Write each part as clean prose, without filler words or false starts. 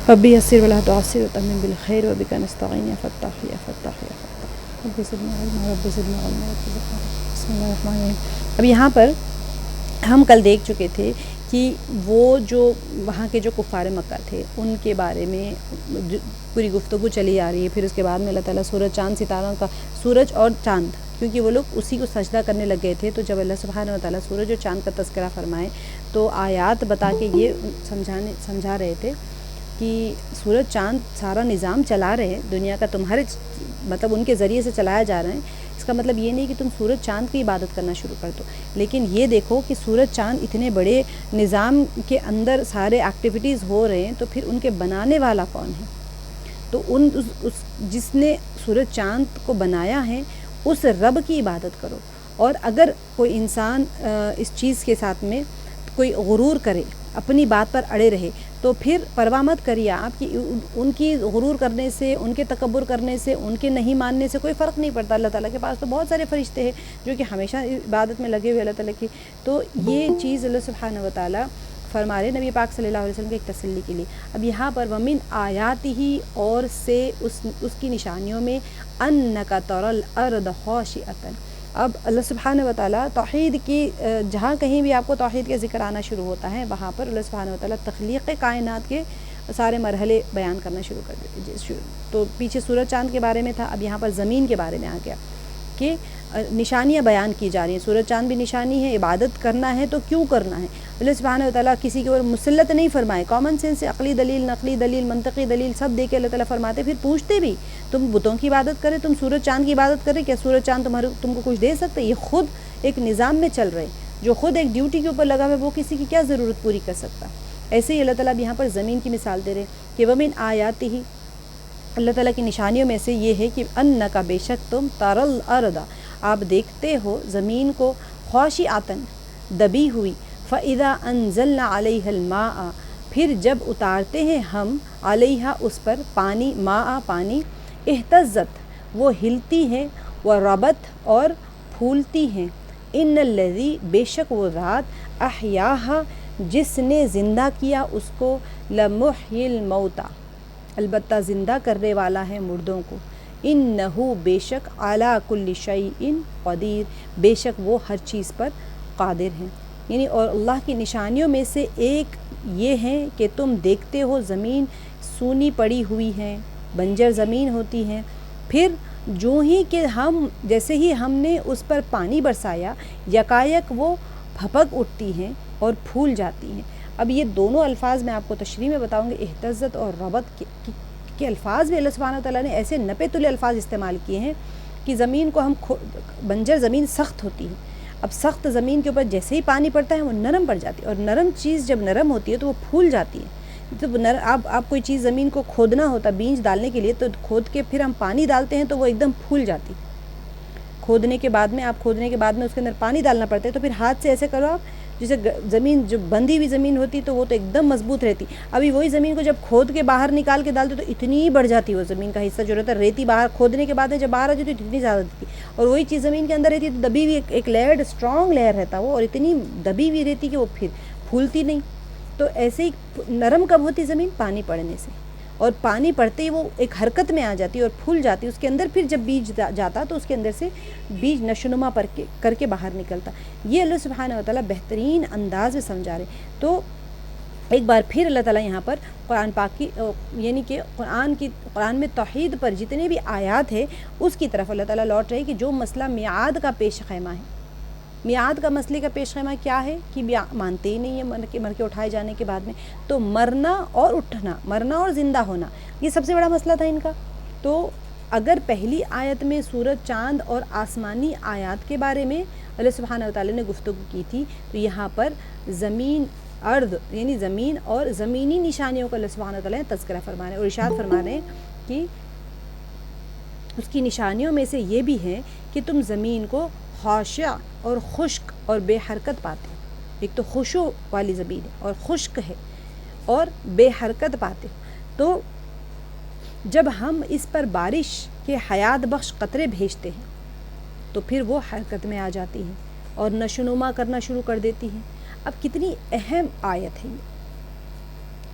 ربی یسر ولا تعسر وتمم بالخیر وبک نستعین یا فتاح یا فتاح یا فتاح رب زدنا علما رب زدنا علما رب زدنا علما۔ بسم اللہ الرحمن الرحیم۔ اب یہاں پر ہم کل دیکھ چکے تھے کہ وہ جو وہاں کے جو کفار مکہ تھے ان کے بارے میں پوری گفتگو چلی آ رہی ہے۔ پھر اس کے بعد میں اللہ تعالیٰ سورج چاند ستاروں کا، سورج اور چاند، کیونکہ وہ لوگ اسی کو سجدہ کرنے لگ گئے تھے، تو جب اللہ سبحانہ و تعالیٰ سورج اور چاند کا تذکرہ فرمائے تو آیات بتا کے یہ سمجھا رہے تھے کہ سورج چاند سارا نظام چلا رہے ہیں دنیا کا، تمہارے مطلب ان کے ذریعے سے چلایا جا رہا ہے۔ اس کا مطلب یہ نہیں کہ تم سورج چاند کی عبادت کرنا شروع کر دو، لیکن یہ دیکھو کہ سورج چاند اتنے بڑے نظام کے اندر سارے ایکٹیویٹیز ہو رہے ہیں، تو پھر ان کے بنانے والا کون ہے؟ تو جس نے سورج چاند کو بنایا ہے اس رب کی عبادت کرو۔ اور اگر کوئی انسان اس چیز کے ساتھ میں کوئی غرور کرے، اپنی بات پر اڑے رہے، تو پھر پرواہ مت کریے آپ کی ان کی غرور کرنے سے، ان کے تکبر کرنے سے، ان کے نہیں ماننے سے کوئی فرق نہیں پڑتا۔ اللہ تعالیٰ کے پاس تو بہت سارے فرشتے ہیں جو کہ ہمیشہ عبادت میں لگے ہوئے اللہ تعالیٰ کی۔ تو یہ چیز اللہ سبحانہ و تعالیٰ فرما رہے نبی پاک صلی اللہ علیہ وسلم کے ایک تسلی کے لیے۔ اب یہاں پر ومن آیات ہی، اور سے اس کی نشانیوں میں انک تری الارض خاشعۃ۔ اب اللہ سبحانہ و تعالیٰ توحید کی جہاں کہیں بھی آپ کو توحید کا ذکر آنا شروع ہوتا ہے، وہاں پر اللہ سبحانہ و تعالیٰ تخلیق کائنات کے سارے مرحلے بیان کرنا شروع کر دیتے۔ تو پیچھے سورج چاند کے بارے میں تھا، اب یہاں پر زمین کے بارے میں آ گیا کہ نشانیاں بیان کی جا رہی ہیں۔ سورج چاند بھی نشانی ہے، عبادت کرنا ہے تو کیوں کرنا ہے؟ اللہ سبحانہ و تعالیٰ کسی کے اوپر مسلط نہیں فرمائے، کامن سینس سے عقلی دلیل، نقلی دلیل، منطقی دلیل سب دے کے اللہ تعالیٰ فرماتے، پھر پوچھتے بھی تم بتوں کی عبادت کرے، تم سورج چاند کی عبادت کرے، کیا سورج چاند تم کو کچھ دے سکتے؟ یہ خود ایک نظام میں چل رہے، جو خود ایک ڈیوٹی کے اوپر لگا ہوا ہے، وہ کسی کی کیا ضرورت پوری کر سکتا؟ ایسے ہی اللہ تعالیٰ یہاں پر زمین کی مثال دے رہے کہ ومن آیاتہ، اللہ تعالیٰ کی نشانیوں میں سے یہ ہے کہ انک بے شک تم تری الارض، آپ دیکھتے ہو زمین کو، خاشعۃ دبی ہوئی، فَإِذَا أَنزَلْنَا عَلَيْهَا الْمَاءَ، پھر جب اتارتے ہیں ہم علیہا اس پر پانی، ماء پانی، اہتزت وہ ہلتی ہیں، وربت اور پھولتی ہیں، ان الذی بے شک وہ ذات، احیاہا جس نے زندہ کیا اس کو، لمحیی الموتى البتہ زندہ کرنے والا ہے مردوں کو، انہ بے شک علی کل شیء قدیر بے شک وہ ہر چیز پر قادر ہیں۔ یعنی اور اللہ کی نشانیوں میں سے ایک یہ ہے کہ تم دیکھتے ہو زمین سونی پڑی ہوئی ہے، بنجر زمین ہوتی ہے، پھر جو ہی کہ جیسے ہی ہم نے اس پر پانی برسایا، یکایک وہ پھپک اٹھتی ہیں اور پھول جاتی ہیں۔ اب یہ دونوں الفاظ میں آپ کو تشریح میں بتاؤں گے، اہتزت اور ربت کے الفاظ بھی اللہ سبحانہ تعالیٰ نے ایسے نپے تلے الفاظ استعمال کیے ہیں کہ زمین کو بنجر زمین سخت ہوتی ہے، اب سخت زمین کے اوپر جیسے ہی پانی پڑتا ہے وہ نرم پڑ جاتی ہے، اور نرم چیز جب نرم ہوتی ہے تو وہ پھول جاتی ہے۔ تو آپ کوئی چیز زمین کو کھودنا ہوتا بیج ڈالنے کے لیے، تو کھود کے پھر ہم پانی ڈالتے ہیں تو وہ ایک دم پھول جاتی ہے۔ کھودنے کے بعد میں اس کے اندر پانی ڈالنا پڑتا ہے، تو پھر ہاتھ سے ایسے کرو آپ، جیسے زمین جو بندھی ہوئی زمین ہوتی تو وہ تو ایک دم مضبوط رہتی، ابھی وہی زمین کو جب کھود کے باہر نکال کے ڈالتے تو اتنی بڑھ جاتی وہ زمین کا حصہ جو رہتا ہے، ریتی باہر کھودنے کے بعد جب باہر آ جاتی تو اتنی زیادہ دیتی، اور وہی چیز زمین کے اندر رہتی تو دبی ہوئی ایک لیئرڈ اسٹرانگ لیئر رہتا وہ، اور اتنی دبی ہوئی رہتی کہ وہ پھر پھولتی نہیں۔ تو ایسے ہی نرم کب ہوتی زمین؟ پانی پڑنے سے، اور پانی پڑتے ہی وہ ایک حرکت میں آ جاتی اور پھول جاتی، اس کے اندر پھر جب بیج جاتا تو اس کے اندر سے بیج نشونما کر کے باہر نکلتا۔ یہ اللہ سبحانہ و تعالیٰ بہترین انداز میں سمجھا رہے۔ تو ایک بار پھر اللہ تعالیٰ یہاں پر قرآن پاک کی یعنی کہ قرآن میں توحید پر جتنے بھی آیات ہے اس کی طرف اللہ تعالیٰ لوٹ رہے کہ جو مسئلہ میعاد کا پیش خیمہ ہے، میعاد کا مسئلے کا پیش خیمہ کیا ہے کہ مانتے ہی نہیں ہیں مر کے اٹھائے جانے کے بعد میں، تو مرنا اور اٹھنا، مرنا اور زندہ ہونا، یہ سب سے بڑا مسئلہ تھا ان کا۔ تو اگر پہلی آیت میں سورج چاند اور آسمانی آیات کے بارے میں اللہ سبحانہ و تعالیٰ نے گفتگو کی تھی، تو یہاں پر زمین ارض یعنی زمین اور زمینی نشانیوں کا اللہ سبحانہ و تعالیٰ نے تذکرہ فرما رہے ہیں، اور ارشاد فرما رہے ہیں کہ اس کی نشانیوں میں سے یہ بھی ہے کہ تم زمین کو خاشع اور خشک اور بے حرکت پاتے ہو، ایک تو خشوع والی زمین ہے اور خشک ہے اور بے حرکت پاتے ہو، تو جب ہم اس پر بارش کے حیات بخش قطرے بھیجتے ہیں تو پھر وہ حرکت میں آ جاتی ہیں اور نشونما کرنا شروع کر دیتی ہیں۔ اب کتنی اہم آیت ہے یہ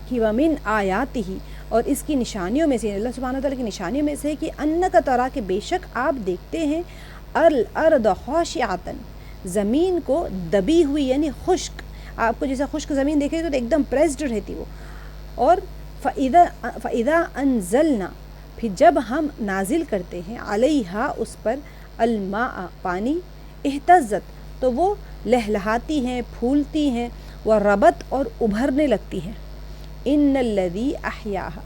کہ وَمِنْ آیَاتِهِ، اور اس کی نشانیوں میں سے، اللہ سبحانہ وتعالیٰ کی نشانیوں میں سے ہے کہ انک ترا، کہ بے شک آپ دیکھتے ہیں، الارض خاشعۃ، زمین کو دبی ہوئی یعنی خشک، آپ کو جیسا خشک زمین دیکھے تو ایک دم پریسڈ رہتی وہ، اور فَإِذَا أَنزَلْنَا، پھر جب ہم نازل کرتے ہیں، علیہا اس پر، الماء پانی، اہتزت تو وہ لہلہاتی ہیں، پھولتی ہیں، وربت اور ابھرنے لگتی ہیں، ان الذی احیاہا۔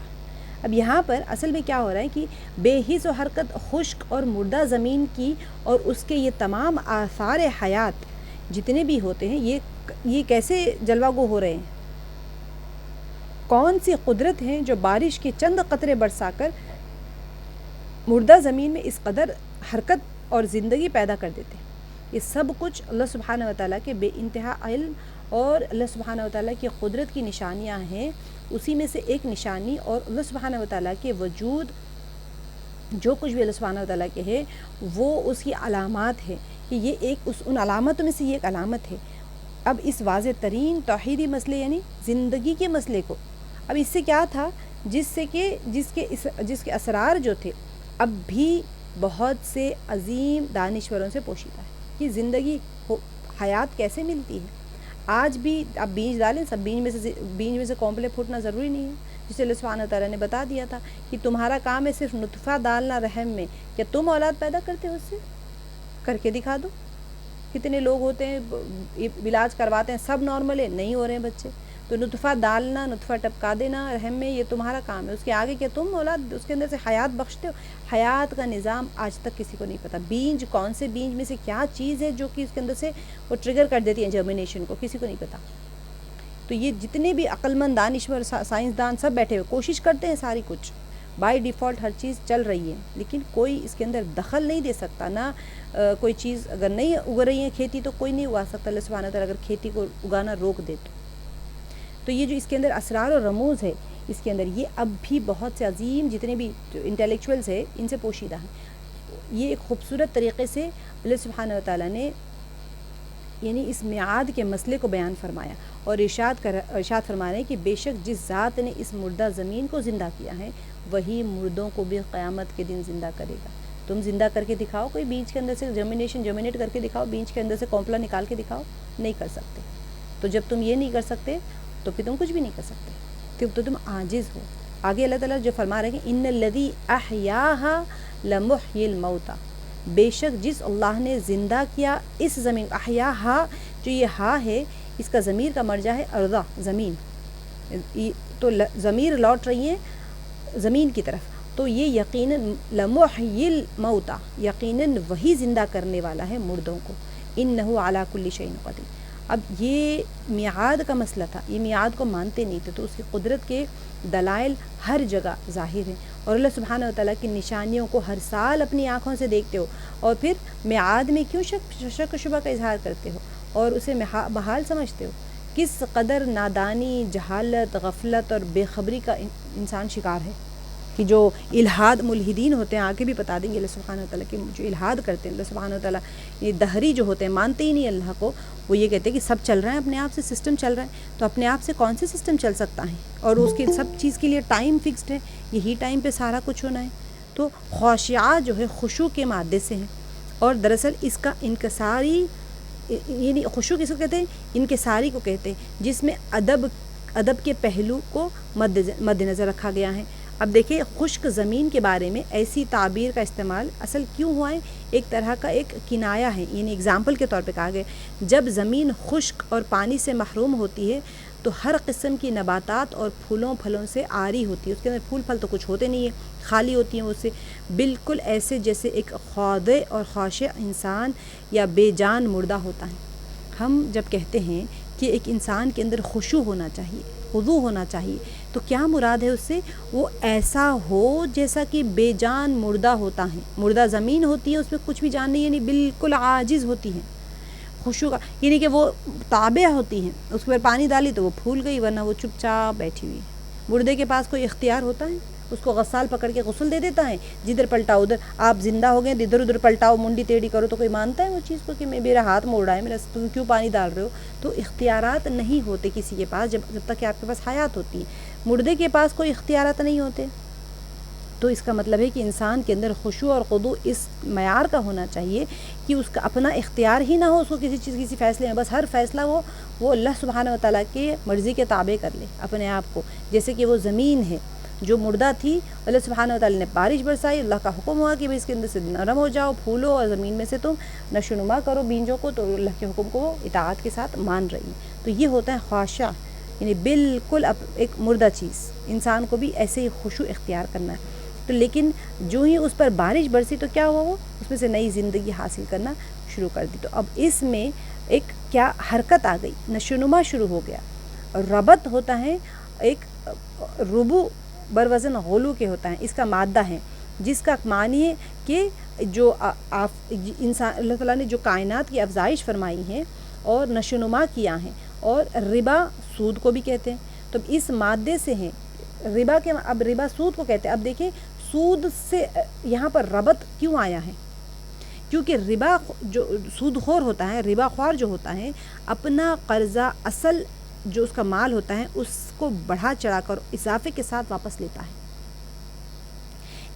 اب یہاں پر اصل میں کیا ہو رہا ہے کہ بے حس و حرکت خشک اور مردہ زمین کی اور اس کے یہ تمام آثار حیات جتنے بھی ہوتے ہیں، یہ کیسے جلوہ گو ہو رہے ہیں، کون سی قدرت ہیں جو بارش کے چند قطرے برسا کر مردہ زمین میں اس قدر حرکت اور زندگی پیدا کر دیتے ہیں۔ یہ سب کچھ اللہ سبحانہ وتعالیٰ کے بے انتہا علم اور اللہ سبحانہ وتعالیٰ کی قدرت کی نشانیاں ہیں۔ اسی میں سے ایک نشانی اور اللہ سبحانہ وتعالیٰ کے وجود، جو کچھ بھی اللہ سبحانہ وتعالیٰ کے ہے وہ اس کی علامات ہے، کہ یہ ایک ان علامتوں میں سے یہ ایک علامت ہے۔ اب اس واضح ترین توحیدی مسئلے یعنی زندگی کے مسئلے کو، اب اس سے کیا تھا، جس کے اسرار جو تھے اب بھی بہت سے عظیم دانشوروں سے پوشیدہ ہے کہ زندگی حیات کیسے ملتی ہے۔ آج بھی آپ بیج ڈالیں، سب بیج میں سے کمپلے پھوٹنا ضروری نہیں ہے، جسے اللہ سبحانہ تعالیٰ نے بتا دیا تھا کہ تمہارا کام ہے صرف نطفہ ڈالنا رحم میں، کیا تم اولاد پیدا کرتے ہو اس سے؟ کر کے دکھا دو۔ کتنے لوگ ہوتے ہیں علاج کرواتے ہیں، سب نارمل ہے، نہیں ہو رہے ہیں بچے، تو نطفہ ڈالنا، نطفہ ٹپکا دینا رحم میں، یہ تمہارا کام ہے، اس کے آگے کیا تم اولاد اس کے اندر سے حیات بخشتے ہو؟ حیات کا نظام آج تک کسی کو نہیں پتہ، بیج کون سے بیج میں سے کیا چیز ہے جو کہ اس کے اندر سے وہ ٹریگر کر دیتی ہے جرمینیشن کو، کسی کو نہیں پتہ۔ تو یہ جتنے بھی عقل مند دانشور سائنسدان سب بیٹھے ہوئے کوشش کرتے ہیں، ساری کچھ بائی ڈیفالٹ ہر چیز چل رہی ہے، لیکن کوئی اس کے اندر دخل نہیں دے سکتا، نہ کوئی چیز اگر نہیں اگ رہی ہے کھیتی تو کوئی نہیں اگا سکتا، اللہ سبحانہ تعالیٰ اگر کھیتی کو اگانا روک دے تو یہ جو اس کے اندر اسرار و رموز ہے، اس کے اندر یہ اب بھی بہت سے عظیم جتنے بھی انٹلیکچوئلز ہیں ان سے پوشیدہ ہیں۔ یہ ایک خوبصورت طریقے سے اللہ سبحانہ وتعالیٰ نے یعنی اس میعاد کے مسئلے کو بیان فرمایا اور ارشاد فرما رہے ہیں کہ بے شک جس ذات نے اس مردہ زمین کو زندہ کیا ہے وہی مردوں کو بھی قیامت کے دن زندہ کرے گا۔ تم زندہ کر کے دکھاؤ، کوئی بیج کے اندر سے جرمینیٹ کر کے دکھاؤ، بیج کے اندر سے کومپلا نکال کے دکھاؤ، نہیں کر سکتے۔ تو جب تم یہ نہیں کر سکتے تو پھر تم کچھ بھی نہیں کر سکتے، تو تم عاجز ہو۔ آگے اللہ تعالیٰ جو فرما رہے ہیں کہ ان الذی احیاہا لمحیی الموتى، بے شک جس اللہ نے زندہ کیا اس زمین، احیاہا جو یہ ہا ہے اس کا ضمیر کا مرجع ہے ارضا، زمین، تو ضمیر لوٹ رہی ہے زمین کی طرف، تو یہ یقیناً لمحیی الموتى، یقیناً وہی زندہ کرنے والا ہے مردوں کو، انہ علی کل شیء قدیر۔ اب یہ میعاد کا مسئلہ تھا، یہ میعاد کو مانتے نہیں تھے، تو اس کی قدرت کے دلائل ہر جگہ ظاہر ہیں، اور اللہ سبحانہ وتعالیٰ کی نشانیوں کو ہر سال اپنی آنکھوں سے دیکھتے ہو، اور پھر میعاد میں کیوں شک و شبہ کا اظہار کرتے ہو اور اسے محال سمجھتے ہو؟ کس قدر نادانی، جہالت، غفلت اور بے خبری کا انسان شکار ہے، کہ جو الہاد ملحدین ہوتے ہیں، آگے بھی بتا دیں گے اللہ سبحانہ وتعالیٰ کے جو الہاد کرتے ہیں، اللہ سبحانہ وتعالیٰ یہ دہری جو ہوتے ہیں، مانتے ہی نہیں اللہ کو، وہ یہ کہتے ہیں کہ سب چل رہا ہے اپنے آپ سے، سسٹم چل رہا ہے، تو اپنے آپ سے کون سے سسٹم چل سکتا ہے، اور اس کی سب چیز کے لیے ٹائم فکسڈ ہے، یہی ٹائم پہ سارا کچھ ہونا ہے۔ تو خاشعہ جو ہے خشوع کے مادے سے ہیں، اور دراصل اس کا انکساری یعنی خشوع کس کو کہتے ہیں؟ انکساری کو کہتے ہیں، جس میں ادب کے پہلو کو مد نظر رکھا گیا ہے۔ اب دیکھیں خشک زمین کے بارے میں ایسی تعبیر کا استعمال اصل کیوں ہوا ہے؟ ایک طرح کا ایک کنایا ہے، یعنی اگزامپل کے طور پہ کہا گیا جب زمین خشک اور پانی سے محروم ہوتی ہے تو ہر قسم کی نباتات اور پھولوں پھلوں سے عاری ہوتی ہے، اس کے اندر پھول پھل تو کچھ ہوتے نہیں ہیں، خالی ہوتی ہیں اس سے، بالکل ایسے جیسے ایک خاضع اور خاشع انسان یا بے جان مردہ ہوتا ہے۔ ہم جب کہتے ہیں کہ ایک انسان کے اندر خشوع ہونا چاہیے، خضوع ہونا چاہیے، تو کیا مراد ہے اس سے؟ وہ ایسا ہو جیسا کہ بے جان مردہ ہوتا ہے، مردہ زمین ہوتی ہے، اس میں کچھ بھی جان نہیں، یعنی بالکل عاجز ہوتی ہے۔ خشوع کا یعنی کہ وہ تابع ہوتی ہیں، اس کے اوپر پانی ڈالی تو وہ پھول گئی، ورنہ وہ چپ چاپ بیٹھی ہوئی۔ مردے کے پاس کوئی اختیار ہوتا ہے؟ اس کو غسال پکڑ کے غسل دے دیتا ہے، جدھر پلٹاؤ ادھر، آپ زندہ ہو گئے ادھر ادھر پلٹاؤ، منڈی ٹیڑھی کرو، تو کوئی مانتا ہے وہ چیز کو کہ میرا ہاتھ موڑ رہا ہے، میرا تم کیوں پانی ڈال رہے ہو؟ تو اختیارات نہیں ہوتے کسی کے پاس جب تک کہ آپ کے پاس حیات ہوتی ہے۔ مردے کے پاس کوئی اختیارات نہیں ہوتے. تو اس کا مطلب ہے کہ انسان کے اندر خشوع اور خضوع اس معیار کا ہونا چاہیے کہ اس کا اپنا اختیار ہی نہ ہو اس کو کسی چیز کسی فیصلے میں، بس ہر فیصلہ وہ اللہ سبحانہ و تعالیٰ کے مرضی کے تابع کر لے اپنے آپ کو. جیسے کہ وہ زمین ہے جو مردہ تھی، اللہ سبحانہ و تعالیٰ نے بارش برسائی، اللہ کا حکم ہوا کہ بھئی اس کے اندر سے نرم ہو جاؤ، پھولو، اور زمین میں سے تم نشو و نما کرو بیجوں کو، تو اللہ کے حکم کو وہ اطاعت کے ساتھ مان رہی ہے. تو یہ ہوتا ہے خواشہ، یعنی بالکل ایک مردہ چیز. انسان کو بھی ایسے ہی خشوع اختیار کرنا ہے. تو لیکن جو ہی اس پر بارش برسی تو کیا ہوا، وہ اس میں سے نئی زندگی حاصل کرنا شروع کر دی. تو اب اس میں ایک کیا حرکت آ گئی، نشو و نما شروع ہو گیا. ربط ہوتا ہے ایک ربو بروزن غلو کے ہوتا ہے، اس کا مادہ ہے جس کا معنی ہے کہ جو انسان اللہ تعالیٰ نے جو کائنات کی افزائش فرمائی ہے اور نشو و نما کیا ہے، اور ربا سود کو بھی کہتے ہیں. تو اس مادے سے ہیں ربا کے، اب ربا سود کو کہتے ہیں. اب دیکھیں سود سے یہاں پر ربط کیوں آیا ہے، کیونکہ ربا جو سود خور ہوتا ہے، ربا خوار جو ہوتا ہے، اپنا قرضہ اصل جو اس کا مال ہوتا ہے اس کو بڑھا چڑھا کر اضافے کے ساتھ واپس لیتا ہے.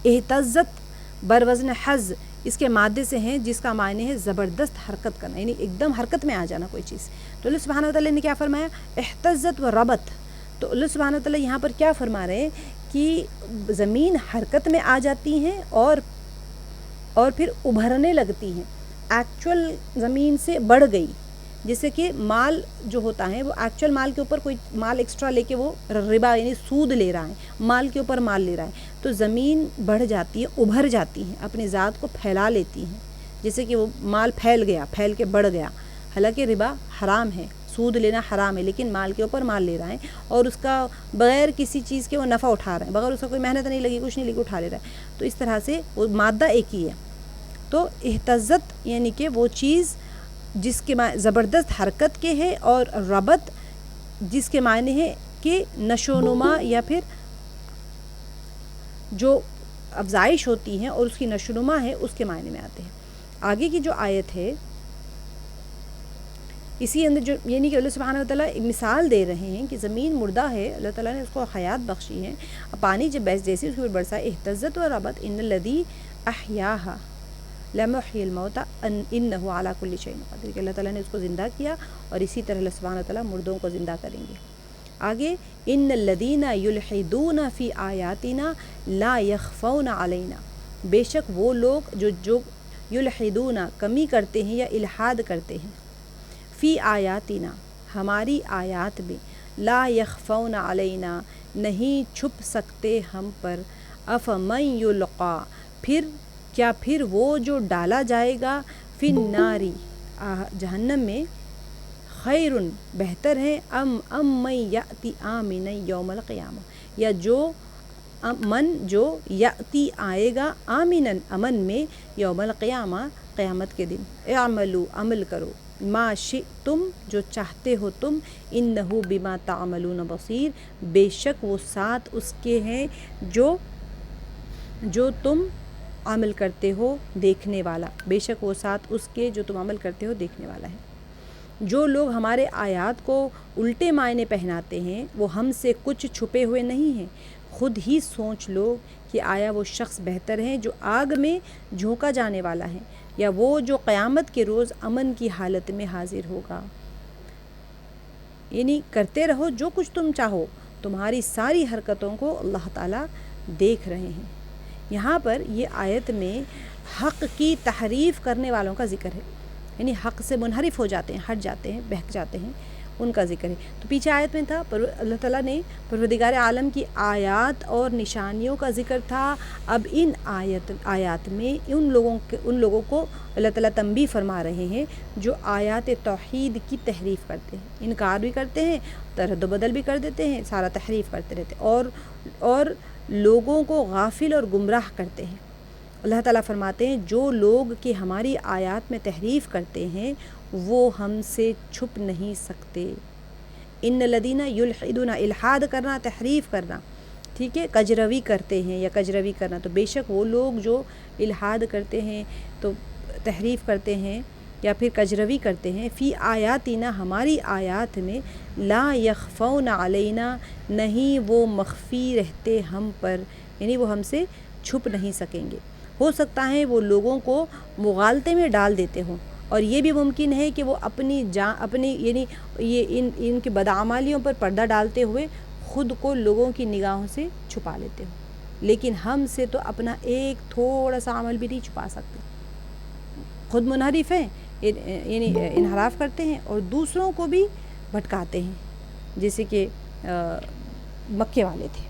اہتزت بروزن حز اس کے مادے سے ہیں جس کا معنی ہے زبردست حرکت کرنا، یعنی ایک دم حرکت میں آ جانا کوئی چیز. تو اللہ سبحانہ و تعالیٰ نے کیا فرمایا، اہتزت و ربط. تو اللہ سبحانہ و تعالیٰ یہاں پر کیا فرما رہے ہیں کہ زمین حرکت میں آ جاتی ہیں اور پھر ابھرنے لگتی ہیں، ایکچول زمین سے بڑھ گئی. جیسے کہ مال جو ہوتا ہے وہ ایکچول مال کے اوپر کوئی مال ایکسٹرا لے کے وہ ربا یعنی سود لے رہا ہے، مال کے اوپر مال لے رہا ہے. تو زمین بڑھ جاتی ہے، ابھر جاتی ہیں، اپنی ذات کو پھیلا لیتی ہیں. جیسے کہ وہ مال پھیل گیا، پھیل کے بڑھ گیا. حالانکہ ربا حرام ہے، سود لینا حرام ہے، لیکن مال کے اوپر مال لے رہا ہے اور اس کا بغیر کسی چیز کے وہ نفع اٹھا رہا ہے، بغیر اس کا کوئی محنت نہیں لگی، کچھ نہیں لگی، اٹھا لے رہا ہے. تو اس طرح سے وہ مادہ ایک ہی ہے. تو اہتزت یعنی کہ وہ چیز جس کے زبردست حرکت کے ہے، اور ربط جس کے معنی ہے کہ نشو و نما یا پھر جو افزائش ہوتی ہے اور اس کی نشو و نما ہے اس کے معنی میں آتے ہیں. آگے کی جو آیت ہے اسی اندر جو یعنی کہ اللہ سبحانہ و تعالیٰ مثال دے رہے ہیں کہ زمین مردہ ہے، اللہ تعالیٰ نے اس کو حیات بخشی ہے. پانی جب جیسے اس کے اوپر برسا اہتزت و ربط ان الذی احیاہا لمحی الموتى انہ علی کل شیء قدیر، کہ اللہ تعالیٰ نے اس کو زندہ کیا اور اسی طرح اللہ سبحانہ و تعالیٰ مردوں کو زندہ کریں گے. آگے ان الذین یلحدون فی آیاتنا لا یخفون علینا، بے شک وہ لوگ جو یلحدون کمی کرتے ہیں یا الحاد کرتے ہیں، فی آیاتنا ہماری آیات میں، لا یخفون علینا نہیں چھپ سکتے ہم پر، افمن یلقا پھر وہ جو ڈالا جائے گا، فی النار جہنم میں، خیر بہتر ہے، ام من یأتی آمنا یوم القیامہ، یا جو یأتی آئے گا آمنا امن میں، یوم القیامہ قیامت کے دن. اعملوا عمل کرو، ما شئتم جو چاہتے ہو تم، انہ بما تعملون بصیر بے شک وہ ساتھ اس کے ہیں جو تم عمل کرتے ہو دیکھنے والا، بے شک وہ ساتھ اس کے جو تم عمل کرتے ہو دیکھنے والا ہے. جو لوگ ہمارے آیات کو الٹے معنی پہناتے ہیں وہ ہم سے کچھ چھپے ہوئے نہیں ہیں. خود ہی سوچ لو کہ آیا وہ شخص بہتر ہے جو آگ میں جھونکا جانے والا ہے، یا وہ جو قیامت کے روز امن کی حالت میں حاضر ہوگا. یعنی کرتے رہو جو کچھ تم چاہو، تمہاری ساری حرکتوں کو اللہ تعالیٰ دیکھ رہے ہیں. یہاں پر یہ آیت میں حق کی تحریف کرنے والوں کا ذکر ہے، یعنی حق سے منحرف ہو جاتے ہیں، ہٹ جاتے ہیں، بہک جاتے ہیں، ان کا ذکر ہے. تو پیچھے آیت میں تھا اللہ تعالیٰ نے پروردگار عالم کی آیات اور نشانیوں کا ذکر تھا. اب ان آیات میں ان لوگوں کو اللہ تعالیٰ تنبیہ فرما رہے ہیں جو آیات توحید کی تحریف کرتے ہیں، انکار بھی کرتے ہیں، ترد و بدل بھی کر دیتے ہیں، سارا تحریف کرتے رہتے ہیں اور لوگوں کو غافل اور گمراہ کرتے ہیں. اللہ تعالیٰ فرماتے ہیں جو لوگ کہ ہماری آیات میں تحریف کرتے ہیں وہ ہم سے چھپ نہیں سکتے. ان الذین یلحدون الحاد کرنا، تحریف کرنا، ٹھیک ہے، کجروی کرتے ہیں یا کجروی کرنا. تو بے شک وہ لوگ جو الحاد کرتے ہیں تو تحریف کرتے ہیں یا پھر کجروی کرتے ہیں، فی آیاتنا ہماری آیات میں، لا یخفون علینا نہیں وہ مخفی رہتے ہم پر، یعنی وہ ہم سے چھپ نہیں سکیں گے۔ ہو سکتا ہے وہ لوگوں کو مغالطے میں ڈال دیتے ہوں، اور یہ بھی ممکن ہے کہ وہ اپنی یعنی یہ ان کی بدعمالیوں پر پردہ ڈالتے ہوئے خود کو لوگوں کی نگاہوں سے چھپا لیتے ہوں، لیکن ہم سے تو اپنا ایک تھوڑا سا عمل بھی نہیں چھپا سکتے۔ خود منحرف ہیں، یعنی انحراف کرتے ہیں، اور دوسروں کو بھی بھٹکاتے ہیں، جیسے کہ مکے والے تھے۔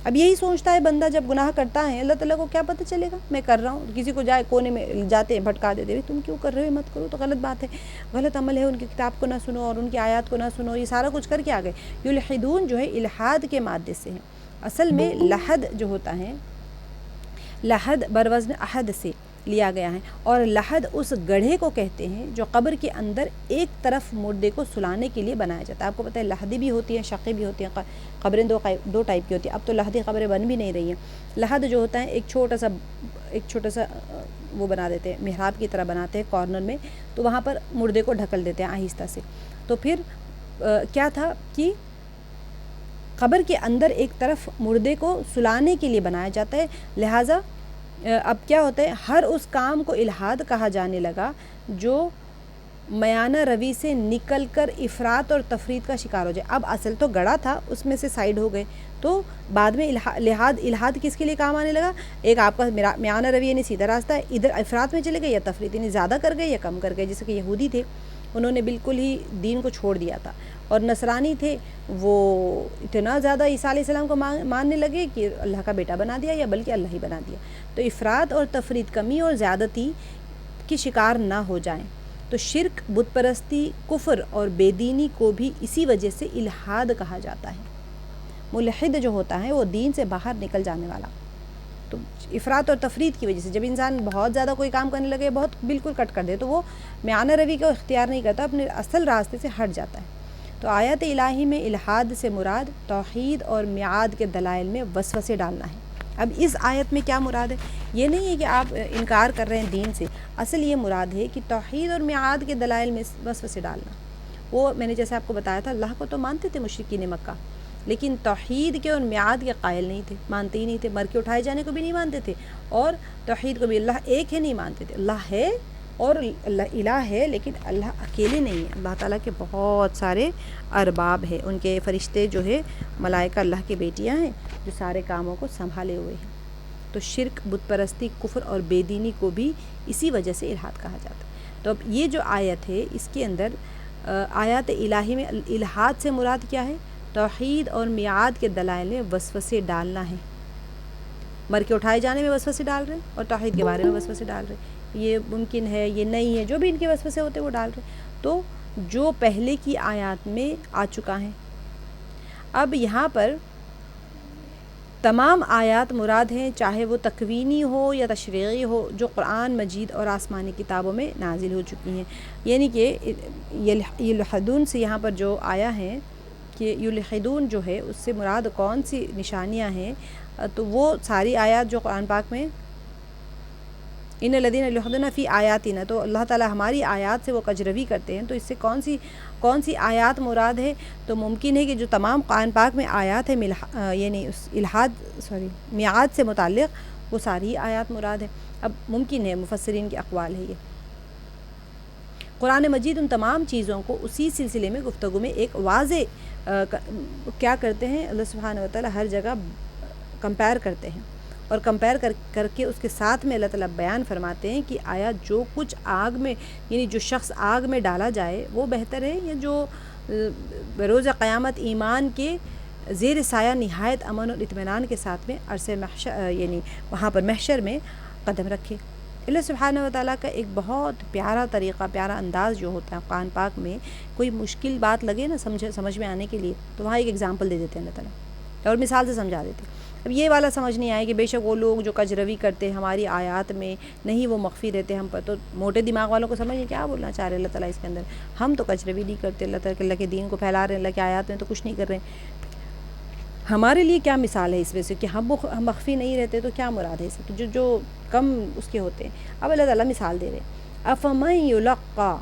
اب یہی سوچتا ہے بندہ جب گناہ کرتا ہے، اللہ تعالیٰ کو کیا پتہ چلے گا میں کر رہا ہوں، کسی کو جائے کونے میں جاتے ہیں بھٹکا دیتے ہیں، تم کیوں کر رہے ہو، مت کرو، تو غلط بات ہے، غلط عمل ہے، ان کی کتاب کو نہ سنو اور ان کی آیات کو نہ سنو، یہ سارا کچھ کر کے آ گئے۔ یلحدون جو ہے الحاد کے مادے سے ہے، اصل میں لحد جو ہوتا ہے، لحد بروزن احد سے لیا گیا ہے، اور لحد اس گڑھے کو کہتے ہیں جو قبر کے اندر ایک طرف مردے کو سلانے کے لیے بنایا جاتا ہے۔ آپ کو پتہ ہے لحدی بھی ہوتی ہیں، شقی بھی ہوتی ہیں، قبریں دو ٹائپ کی ہوتی ہیں، اب تو لحدی قبریں بن بھی نہیں رہی ہیں۔ لحد جو ہوتا ہے ایک چھوٹا سا وہ بنا دیتے ہیں، محراب کی طرح بناتے ہیں کارنر میں، تو وہاں پر مردے کو ڈھکل دیتے ہیں آہستہ سے۔ تو پھر کیا تھا کہ قبر کے اندر ایک طرف مردے کو سلانے کے لیے بنایا جاتا ہے، لہٰذا اب کیا ہوتا ہے، ہر اس کام کو الحاد کہا جانے لگا جو میانہ روی سے نکل کر افراط اور تفرید کا شکار ہو جائے۔ اب اصل تو گڑا تھا، اس میں سے سائڈ ہو گئے، تو بعد میں الحاد کس کے لیے کام آنے لگا، ایک آپ کا میانہ روی یعنی سیدھا راستہ ہے، ادھر افراط میں چلے گئے یا تفرید، یعنی زیادہ کر گئے یا کم کر گئے۔ جیسے کہ یہودی تھے، انہوں نے بالکل ہی دین کو چھوڑ دیا تھا، اور نصرانی تھے، وہ اتنا زیادہ عیسیٰ علیہ السلام کو ماننے لگے کہ اللہ کا بیٹا بنا دیا، یا بلکہ اللہ ہی بنا دیا۔ تو افراط اور تفرید، کمی اور زیادتی کی شکار نہ ہو جائیں۔ تو شرک، بت پرستی، کفر اور بے دینی کو بھی اسی وجہ سے الحاد کہا جاتا ہے۔ ملحد جو ہوتا ہے وہ دین سے باہر نکل جانے والا، تو افراط اور تفرید کی وجہ سے جب انسان بہت زیادہ کوئی کام کرنے لگے، بہت بالکل کٹ کر دے، تو وہ میانہ روی کو اختیار نہیں کرتا، اپنے اصل راستے سے ہٹ جاتا ہے۔ تو آیات الہی میں الحاد سے مراد توحید اور میعاد کے دلائل میں وسوسے ڈالنا ہے۔ اب اس آیت میں کیا مراد ہے، یہ نہیں ہے کہ آپ انکار کر رہے ہیں دین سے، اصل یہ مراد ہے کہ توحید اور میعاد کے دلائل میں وسوسے ڈالنا۔ وہ میں نے جیسے آپ کو بتایا تھا، اللہ کو تو مانتے تھے مشرکین مکہ، لیکن توحید کے اور میعاد کے قائل نہیں تھے، مانتے ہی نہیں تھے، مر کے اٹھائے جانے کو بھی نہیں مانتے تھے، اور توحید کو بھی، اللہ ایک ہے نہیں مانتے تھے، اللہ ہے اور اللہ الہ ہے، لیکن اللہ اکیلے نہیں ہے، اللہ تعالیٰ کے بہت سارے ارباب ہیں، ان کے فرشتے جو ہے ملائکہ اللہ کی بیٹیاں ہیں جو سارے کاموں کو سنبھالے ہوئے ہیں۔ تو شرک، بت پرستی، کفر اور بے دینی کو بھی اسی وجہ سے الحاد کہا جاتا ہے۔ تو اب یہ جو آیت ہے، اس کے اندر آیات الہی میں الحاد سے مراد کیا ہے، توحید اور میعاد کے دلائل میں وسوسے ڈالنا ہے۔ مر کے اٹھائے جانے میں وسوسے ڈال رہے ہیں، اور توحید کے بارے میں وسوسے ڈال رہے ہیں، یہ ممکن ہے، یہ نہیں ہے، جو بھی ان کے وسوسے ہوتے ہیں وہ ڈال رہے ہیں، تو جو پہلے کی آیات میں آ چکا ہے۔ اب یہاں پر تمام آیات مراد ہیں، چاہے وہ تکوینی ہو یا تشریعی ہو، جو قرآن مجید اور آسمانی کتابوں میں نازل ہو چکی ہیں۔ یعنی کہ یلحدون سے یہاں پر جو آیا ہے کہ یلحدون جو ہے، اس سے مراد کون سی نشانیاں ہیں، تو وہ ساری آیات جو قرآن پاک میں ان الذین یلحدون فی آیاتنا، تو اللہ تعالیٰ ہماری آیات سے وہ کجروی کرتے ہیں، تو اس سے کون سی آیات مراد ہے، تو ممکن ہے کہ جو تمام قرآن پاک میں آیات ہیں یعنی اس میعاد سے متعلق، وہ ساری آیات مراد ہیں۔ اب ممکن ہے، مفسرین کے اقوال ہے یہ۔ قرآن مجید ان تمام چیزوں کو اسی سلسلے میں گفتگو میں ایک واضح کیا کرتے ہیں، اللہ سبحانہ وتعالی ہر جگہ کمپیئر کرتے ہیں، اور کمپیئر کر کے اس کے ساتھ میں اللہ تعالیٰ بیان فرماتے ہیں کہ آیا جو کچھ آگ میں، یعنی جو شخص آگ میں ڈالا جائے وہ بہتر ہے، یا جو بروز قیامت ایمان کے زیر سایہ نہایت امن اور اطمینان کے ساتھ میں عرصے محشر، یعنی وہاں پر محشر میں قدم رکھے۔ اللہ سبحانہ وتعالیٰ کا ایک بہت پیارا طریقہ، پیارا انداز جو ہوتا ہے قرآن پاک میں، کوئی مشکل بات لگے نا سمجھ میں آنے کے لیے، تو وہاں ایک ایگزامپل دے دیتے ہیں اللہ تعالیٰ، اور مثال سے سمجھا دیتے ہیں۔ اب یہ والا سمجھ نہیں آئے کہ بے شک وہ لوگ جو کجروی کرتے ہماری آیات میں نہیں، وہ مخفی رہتے ہم پر، تو موٹے دماغ والوں کو سمجھ کیا بولنا چاہ رہے اللہ تعالیٰ اس کے اندر، ہم تو کجروی نہیں کرتے، اللہ کے دین کو پھیلا رہے ہیں، اللہ کی آیات میں تو کچھ نہیں کر رہے ہیں، ہمارے لیے کیا مثال ہے اس میں سے کہ ہم مخفی نہیں رہتے، تو کیا مراد ہے اس سے، جو کم اس کے ہوتے ہیں۔ اب اللہ تعالیٰ مثال دے رہے ہیں۔ افمن یلقا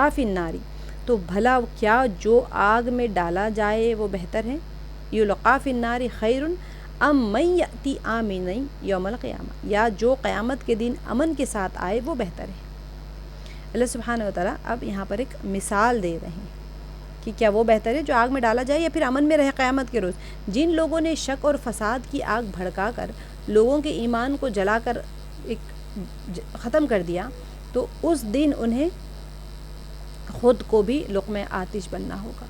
فی النار، تو بھلا کیا جو آگ میں ڈالا جائے وہ بہتر ہے، یلقا فی النار خیر ام من یأتی آمنا یوم القیامہ، یا جو قیامت کے دن امن کے ساتھ آئے وہ بہتر ہے۔ اللہ سبحانہ و تعالیٰ اب یہاں پر ایک مثال دے رہے ہیں کہ کیا وہ بہتر ہے جو آگ میں ڈالا جائے یا پھر امن میں رہے قیامت کے روز۔ جن لوگوں نے شک اور فساد کی آگ بھڑکا کر لوگوں کے ایمان کو جلا کر ختم کر دیا، تو اس دن انہیں خود کو بھی لقمہ آتش بننا ہوگا،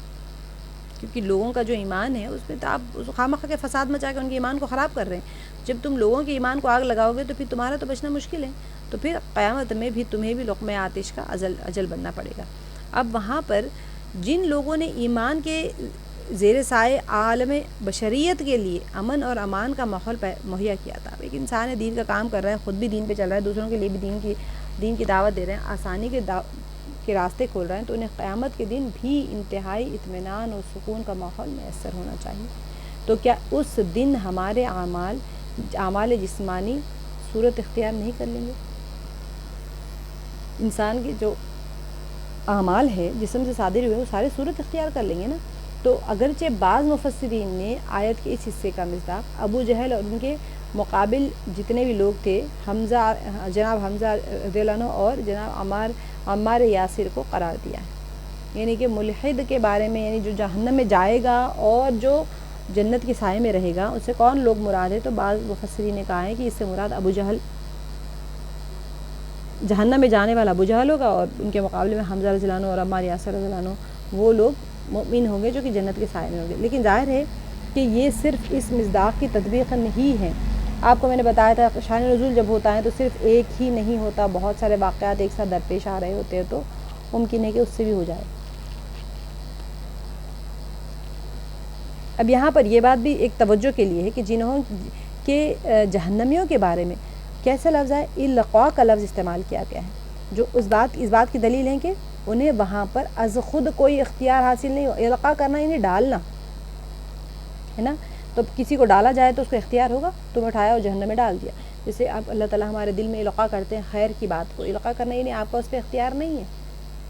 کیونکہ لوگوں کا جو ایمان ہے اس میں تو آپ خواہ کے فساد مچا کے ان کے ایمان کو خراب کر رہے ہیں۔ جب تم لوگوں کے ایمان کو آگ لگاؤ گے تو پھر تمہارا تو بچنا مشکل ہے، تو پھر قیامت میں بھی تمہیں بھی لقمہ آتش کا اجل بننا پڑے گا۔ اب وہاں پر جن لوگوں نے ایمان کے زیر سائے عالم بشریت کے لیے امن اور امان کا ماحول مہیا کیا تھا، ایک انسان ہے دین کا کام کر رہا ہے، خود بھی دین پہ چل رہا ہے، دوسروں کے لیے بھی دین کی دعوت دے رہے ہیں، آسانی کے راستے کھول رہے ہیں، تو انہیں قیامت کے دن بھی انتہائی اطمینان اور سکون کا ماحول میسر ہونا چاہیے۔ تو کیا اس دن ہمارے اعمال جسمانی صورت اختیار نہیں کر لیں گے؟ انسان کے جو اعمال ہے جسم سے صادر ہوئے وہ سارے صورت اختیار کر لیں گے نا۔ تو اگرچہ بعض مفسرین نے آیت کے اس حصے کا مصداق ابو جہل اور ان کے مقابل جتنے بھی لوگ تھے، جناب حمزہ رضی اللہ عنہ اور جناب عمار یاسر کو قرار دیا ہے، یعنی کہ ملحد کے بارے میں، یعنی جو جہنم میں جائے گا اور جو جنت کے سائے میں رہے گا، اس سے کون لوگ مراد ہے؟ تو بعض مفسرین نے کہا ہے کہ اس سے مراد ابو جہل، جہنم میں جانے والا ابو جہل ہوگا، اور ان کے مقابلے میں حمزہ رضی اللہ عنہ اور عمار یاسر رضی اللہ عنہ وہ لوگ مؤمن ہوں گے جو کہ جنت کے سائے میں ہوں گے۔ لیکن ظاہر ہے کہ یہ صرف اس مصداق کی تطبیق نہیں ہے۔ آپ کو میں نے بتایا تھا شان نزول جب ہوتا ہے تو صرف ایک ہی نہیں ہوتا، بہت سارے واقعات ایک ساتھ درپیش آ رہے ہوتے ہیں، تو ممکن ہے کہ اس سے بھی ہو جائے۔ اب یہاں پر یہ بات بھی ایک توجہ کے لیے ہے کہ جنہوں کے جہنمیوں کے بارے میں کیسا لفظ ہے، القاء کا لفظ استعمال کیا گیا ہے، جو اس بات کی دلیل ہے کہ انہیں وہاں پر از خود کوئی اختیار حاصل نہیں ہو۔ القاء کرنا یعنی ڈالنا ہے نا، تو کسی کو ڈالا جائے تو اس کو اختیار ہوگا، تم اٹھایا اور جہنم میں ڈال دیا۔ جیسے آپ اللہ تعالیٰ ہمارے دل میں القاء کرتے ہیں خیر کی بات کو، القاء کرنا یعنی آپ کا اس پہ اختیار نہیں ہے،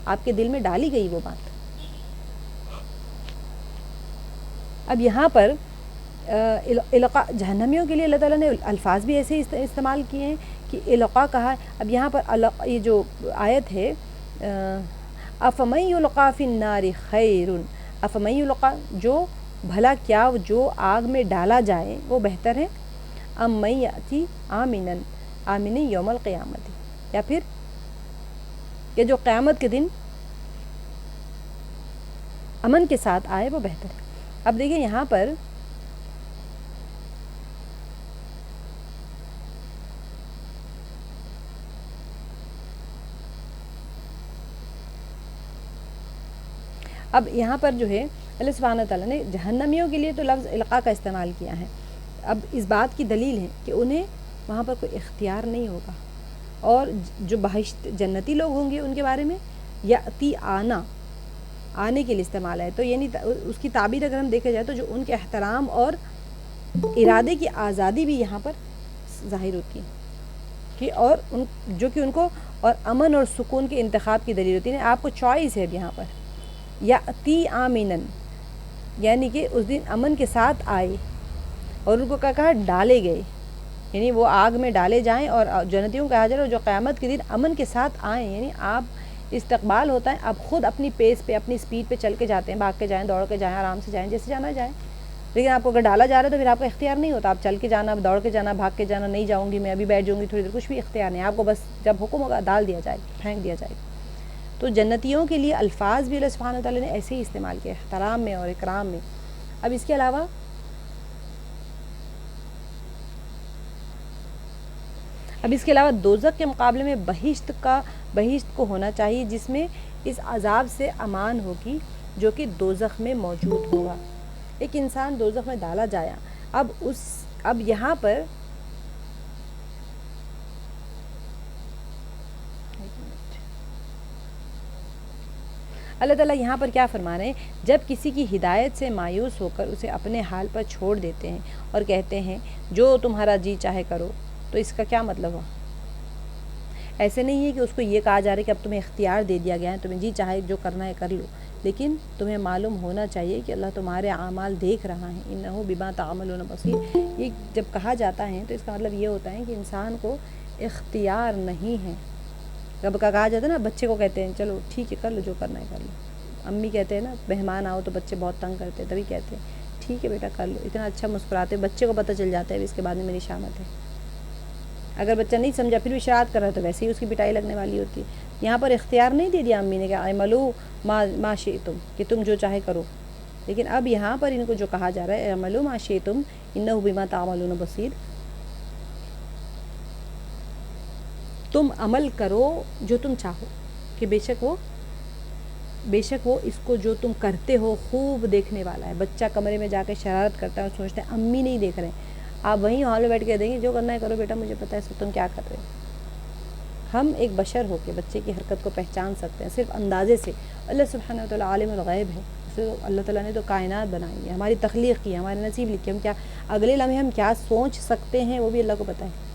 آپ کے دل میں ڈالی گئی وہ بات۔ اب یہاں پر القاء جہنمیوں کے لیے اللہ تعالیٰ نے الفاظ بھی ایسے استعمال کیے ہیں کہ القاء کہا ہے۔ اب یہاں پر یہ جو آیت ہے افمن یلقا فی النار خیر، افمن یلقا جو بھلا کیا جو آگ میں ڈالا جائے وہ بہتر ہے، ام من یأتی آمنا یوم القیامت، یا پھر کہ جو قیامت کے دن امن کے ساتھ آئے وہ بہتر ہے۔ اب دیکھیں یہاں پر جو ہے اللہ سبحانہ تعالیٰ نے جہنمیوں کے لیے تو لفظ القاء کا استعمال کیا ہے۔ اب اس بات کی دلیل ہے کہ انہیں وہاں پر کوئی اختیار نہیں ہوگا، اور جو بہشت جنتی لوگ ہوں گے ان کے بارے میں یأتی آنے کے لیے استعمال ہے، تو یعنی اس کی تعبیر اگر ہم دیکھا جائے تو جو ان کے احترام اور ارادے کی آزادی بھی یہاں پر ظاہر ہوتی ہے کہ اور جو کہ ان کو اور امن اور سکون کے انتخاب کی دلیل ہوتی ہے۔ آپ کو چوائس ہے یہاں پر یأتی آمنن، یعنی کہ اس دن امن کے ساتھ آئے، اور ان کو کہا ڈالے گئے، یعنی وہ آگ میں ڈالے جائیں، اور جنتیوں کا کہا جائے جو قیامت کے دن امن کے ساتھ آئیں، یعنی آپ استقبال ہوتا ہے، آپ خود اپنی پیس پہ اپنی سپیڈ پہ چل کے جاتے ہیں، بھاگ کے جائیں، دوڑ کے جائیں، آرام سے جائیں، جیسے جانا جائیں۔ لیکن آپ کو اگر ڈالا جا رہا ہے تو پھر آپ کا اختیار نہیں ہوتا، آپ چل کے جانا، دوڑ کے جانا، بھاگ کے جانا، نہیں جاؤں گی میں ابھی بیٹھ جاؤں گی تھوڑی دیر، کچھ بھی اختیار نہیں، آپ کو بس جب حکم ہوگا ڈال دیا جائے، پھینک دیا جائے۔ تو جنتیوں کے لیے الفاظ بھی اللہ سبحانہ تعالیٰ نے ایسے ہی استعمال کیا، احترام میں اور اکرام میں۔ اب اس کے علاوہ دوزخ کے مقابلے میں بہشت کو ہونا چاہیے، جس میں اس عذاب سے امان ہوگی جو کہ دوزخ میں موجود ہوگا۔ ایک انسان دوزخ میں ڈالا جایا، اب یہاں پر اللہ تعالیٰ یہاں پر کیا فرما رہے ہیں، جب کسی کی ہدایت سے مایوس ہو کر اسے اپنے حال پر چھوڑ دیتے ہیں اور کہتے ہیں جو تمہارا جی چاہے کرو، تو اس کا کیا مطلب ہوا؟ ایسے نہیں ہے کہ اس کو یہ کہا جا رہا ہے کہ اب تمہیں اختیار دے دیا گیا ہے، تمہیں جی چاہے جو کرنا ہے کر لو، لیکن تمہیں معلوم ہونا چاہیے کہ اللہ تمہارے اعمال دیکھ رہا ہے، انہ بما تعملون بصیر۔ یہ جب کہا جاتا ہے تو اس کا مطلب یہ ہوتا ہے کہ انسان کو اختیار نہیں ہے۔ جب کہا جاتا ہے نا، بچے کو کہتے ہیں چلو ٹھیک ہے کر لو جو کرنا ہے کر لو، امی کہتے ہیں نا مہمان آؤ تو بچے بہت تنگ کرتے ہیں، تبھی کہتے ہیں ٹھیک ہے بیٹا کر لو، اتنا اچھا مسکراتے، بچے کو پتہ چل جاتا ہے اس کے بعد میں میری شامت ہے۔ اگر بچہ نہیں سمجھا پھر بھی شرارت کر رہا ہے تو ویسے ہی اس کی پٹائی لگنے والی ہوتی ہے۔ یہاں پر اختیار نہیں دے دیا امی نے کہ اعملوا ما شئتم، کہ تم جو چاہے کرو، لیکن اب یہاں پر ان کو جو کہا جا رہا ہے اعملوا ما شئتم انہ بما تعملون بصیر، تم عمل کرو جو تم چاہو، کہ بے شک وہ اس کو جو تم کرتے ہو خوب دیکھنے والا ہے۔ بچہ کمرے میں جا کے شرارت کرتا ہے اور سوچتا ہے امی نہیں دیکھ رہے ہیں، آپ وہیں ہال میں بیٹھ کے دیں گے جو کرنا ہے کرو بیٹا مجھے پتہ ہے سب تم کیا کر رہے ہو۔ ہم ایک بشر ہو کے بچے کی حرکت کو پہچان سکتے ہیں صرف اندازے سے۔ اللہ سبحانہ وتعالی عالم الغیب ہے، اللہ تعالیٰ نے تو کائنات بنائی ہے، ہماری تخلیق کی ہے، ہمارے نصیب لکھی، ہم کیا اگلے لمحے ہم کیا سوچ سکتے ہیں وہ بھی اللہ کو پتہ ہے۔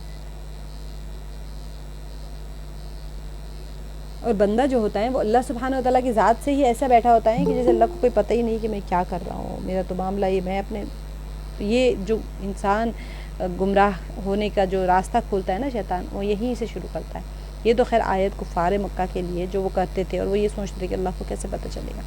اور بندہ جو ہوتا ہے وہ اللہ سبحانہ وتعالیٰ کی ذات سے ہی ایسا بیٹھا ہوتا ہے کہ جیسے اللہ کو کوئی پتہ ہی نہیں کہ میں کیا کر رہا ہوں، میرا تو معاملہ یہ میں اپنے، یہ جو انسان گمراہ ہونے کا جو راستہ کھولتا ہے نا شیطان، وہ یہیں سے شروع کرتا ہے۔ یہ تو خیر آیت کفار مکہ کے لیے جو وہ کرتے تھے، اور وہ یہ سوچتے تھے کہ اللہ کو کیسے پتہ چلے گا۔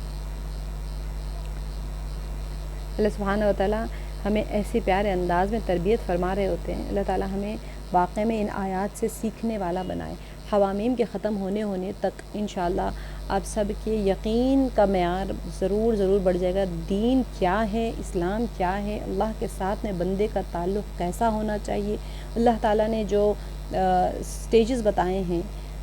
اللہ سبحانہ وتعالیٰ ہمیں ایسے پیارے انداز میں تربیت فرما رہے ہوتے ہیں، اللہ تعالیٰ ہمیں واقع میں ان آیات سے سیکھنے والا بنائے۔ حوامیم کے ختم ہونے تک انشاءاللہ آپ سب کے یقین کا معیار ضرور بڑھ جائے گا۔ دین کیا ہے، اسلام کیا ہے، اللہ کے ساتھ میں بندے کا تعلق کیسا ہونا چاہیے، اللہ تعالیٰ نے جو سٹیجز بتائے ہیں،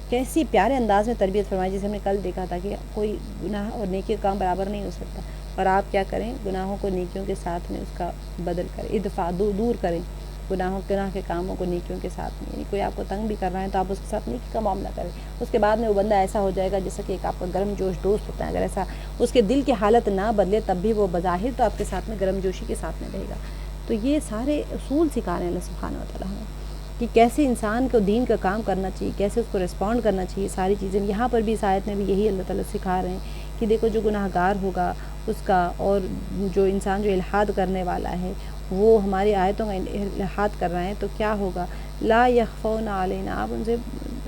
کیسی پیارے انداز میں تربیت فرمائی۔ جیسے ہم نے کل دیکھا تھا کہ کوئی گناہ اور نیکی کا کام برابر نہیں ہو سکتا، اور آپ کیا کریں، گناہوں کو نیکیوں کے ساتھ میں اس کا بدل کریں، ادفع دور کریں گناہ کے کاموں کو نیکیوں کے ساتھ میں۔ یعنی کوئی آپ کو تنگ بھی کر رہا ہے تو آپ اس کے ساتھ نیکی کا معاملہ کریں، اس کے بعد میں وہ بندہ ایسا ہو جائے گا جیسا کہ ایک آپ کا گرم جوش دوست ہوتا ہے، اگر ایسا اس کے دل کی حالت نہ بدلے تب بھی وہ بظاہر تو آپ کے ساتھ میں گرم جوشی کے ساتھ میں رہے گا۔ تو یہ سارے اصول سکھا رہے ہیں اللہ سبحانہ وتعالیٰ ہمیں کہ کیسے انسان کو دین کا کام کرنا چاہیے، کیسے اس کو رسپونڈ کرنا چاہیے، ساری چیزیں یہاں پر بھی اس آیت میں بھی یہی اللہ تعالیٰ سکھا رہے ہیں کہ دیکھو جو گناہ گار ہوگا اس کا، اور جو انسان جو الحاد کرنے والا ہے وہ ہماری آیتوں کا الحاد کر رہے ہیں تو کیا ہوگا، لا یخفون علینا، آپ ان سے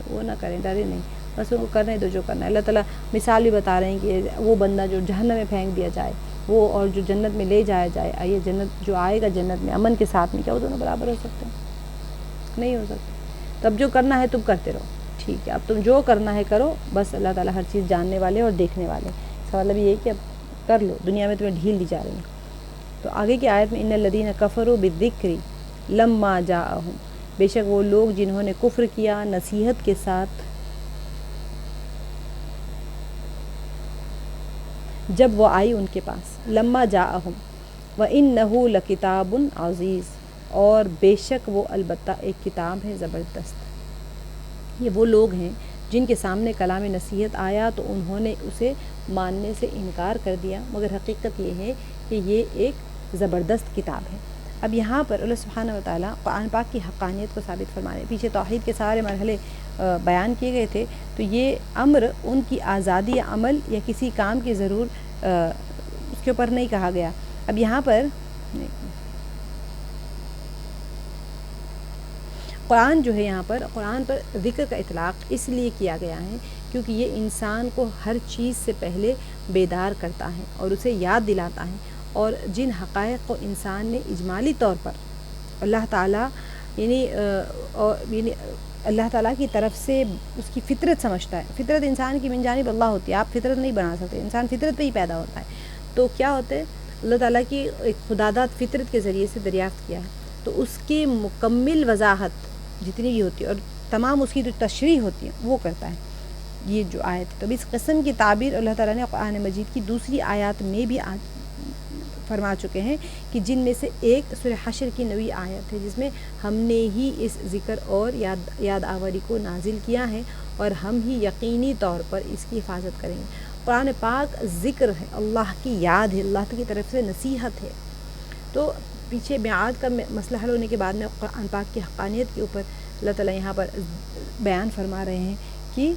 وہ نہ کریں، ڈرے نہیں، بس ان کو کرنے دو جو کرنا ہے۔ اللہ تعالیٰ مثال بھی بتا رہے ہیں کہ وہ بندہ جو جہنم میں پھینک دیا جائے وہ، اور جو جنت میں لے جایا جائے، آئیے جنت جو آئے گا جنت میں امن کے ساتھ میں، کیا وہ دونوں برابر ہو سکتے ہیں؟ نہیں ہو سکتے۔ تب جو کرنا ہے تم کرتے رہو، ٹھیک ہے، اب تم جو کرنا ہے کرو، بس اللہ تعالیٰ ہر چیز جاننے والے اور دیکھنے والے۔ اس کا مطلب یہ ہے کہ اب کر لو، دنیا میں تمہیں ڈھیل دی جا رہی ہے۔ تو آگے کی آیت میں ان الذین کفروا بالذکر لما جاءہم، بے شک وہ لوگ جنہوں نے کفر کیا نصیحت کے ساتھ جب وہ آئی ان کے پاس، لما جاءہم وَإِنَّهُ لَكِتَابٌ عزیز، اور بے شک وہ البتہ ایک کتاب ہے زبردست۔ یہ وہ لوگ ہیں جن کے سامنے کلام نصیحت آیا تو انہوں نے اسے ماننے سے انکار کر دیا، مگر حقیقت یہ ہے کہ یہ ایک زبردست کتاب ہے۔ اب یہاں پر اللہ سبحانہ وتعالیٰ قرآن پاک کی حقانیت کو ثابت فرما رہے ہیں۔ پیچھے توحید کے سارے مرحلے بیان کیے گئے تھے، تو یہ امر ان کی آزادی عمل یا کسی کام کی ضرور اس کے اوپر نہیں کہا گیا۔ اب یہاں پر قرآن جو ہے، یہاں پر قرآن پر ذکر کا اطلاق اس لیے کیا گیا ہے کیونکہ یہ انسان کو ہر چیز سے پہلے بیدار کرتا ہے اور اسے یاد دلاتا ہے، اور جن حقائق کو انسان نے اجمالی طور پر اللہ تعالیٰ یعنی اللہ تعالیٰ کی طرف سے اس کی فطرت سمجھتا ہے۔ فطرت انسان کی من جانب اللہ ہوتی ہے، آپ فطرت نہیں بنا سکتے، انسان فطرت پہ ہی پیدا ہوتا ہے۔ تو کیا ہوتا ہے، اللہ تعالیٰ کی ایک خداداد فطرت کے ذریعے سے دریافت کیا ہے، تو اس کی مکمل وضاحت جتنی بھی ہوتی ہے اور تمام اس کی جو تشریح ہوتی ہے وہ کرتا ہے یہ جو آیت ہے۔ تو اس قسم کی تعبیر اللہ تعالیٰ نے قرآن مجید کی دوسری آیات میں بھی فرما چکے ہیں، کہ جن میں سے ایک سورہ حشر کی نوی آیت ہے جس میں ہم نے ہی اس ذکر اور یاد آوری کو نازل کیا ہے اور ہم ہی یقینی طور پر اس کی حفاظت کریں گے۔ قرآن پاک ذکر ہے، اللہ کی یاد ہے، اللہ کی طرف سے نصیحت ہے۔ تو پیچھے میعاد کا مسئلہ حل ہونے کے بعد میں قرآن پاک کی حقانیت کے اوپر اللہ تعالیٰ یہاں پر بیان فرما رہے ہیں کہ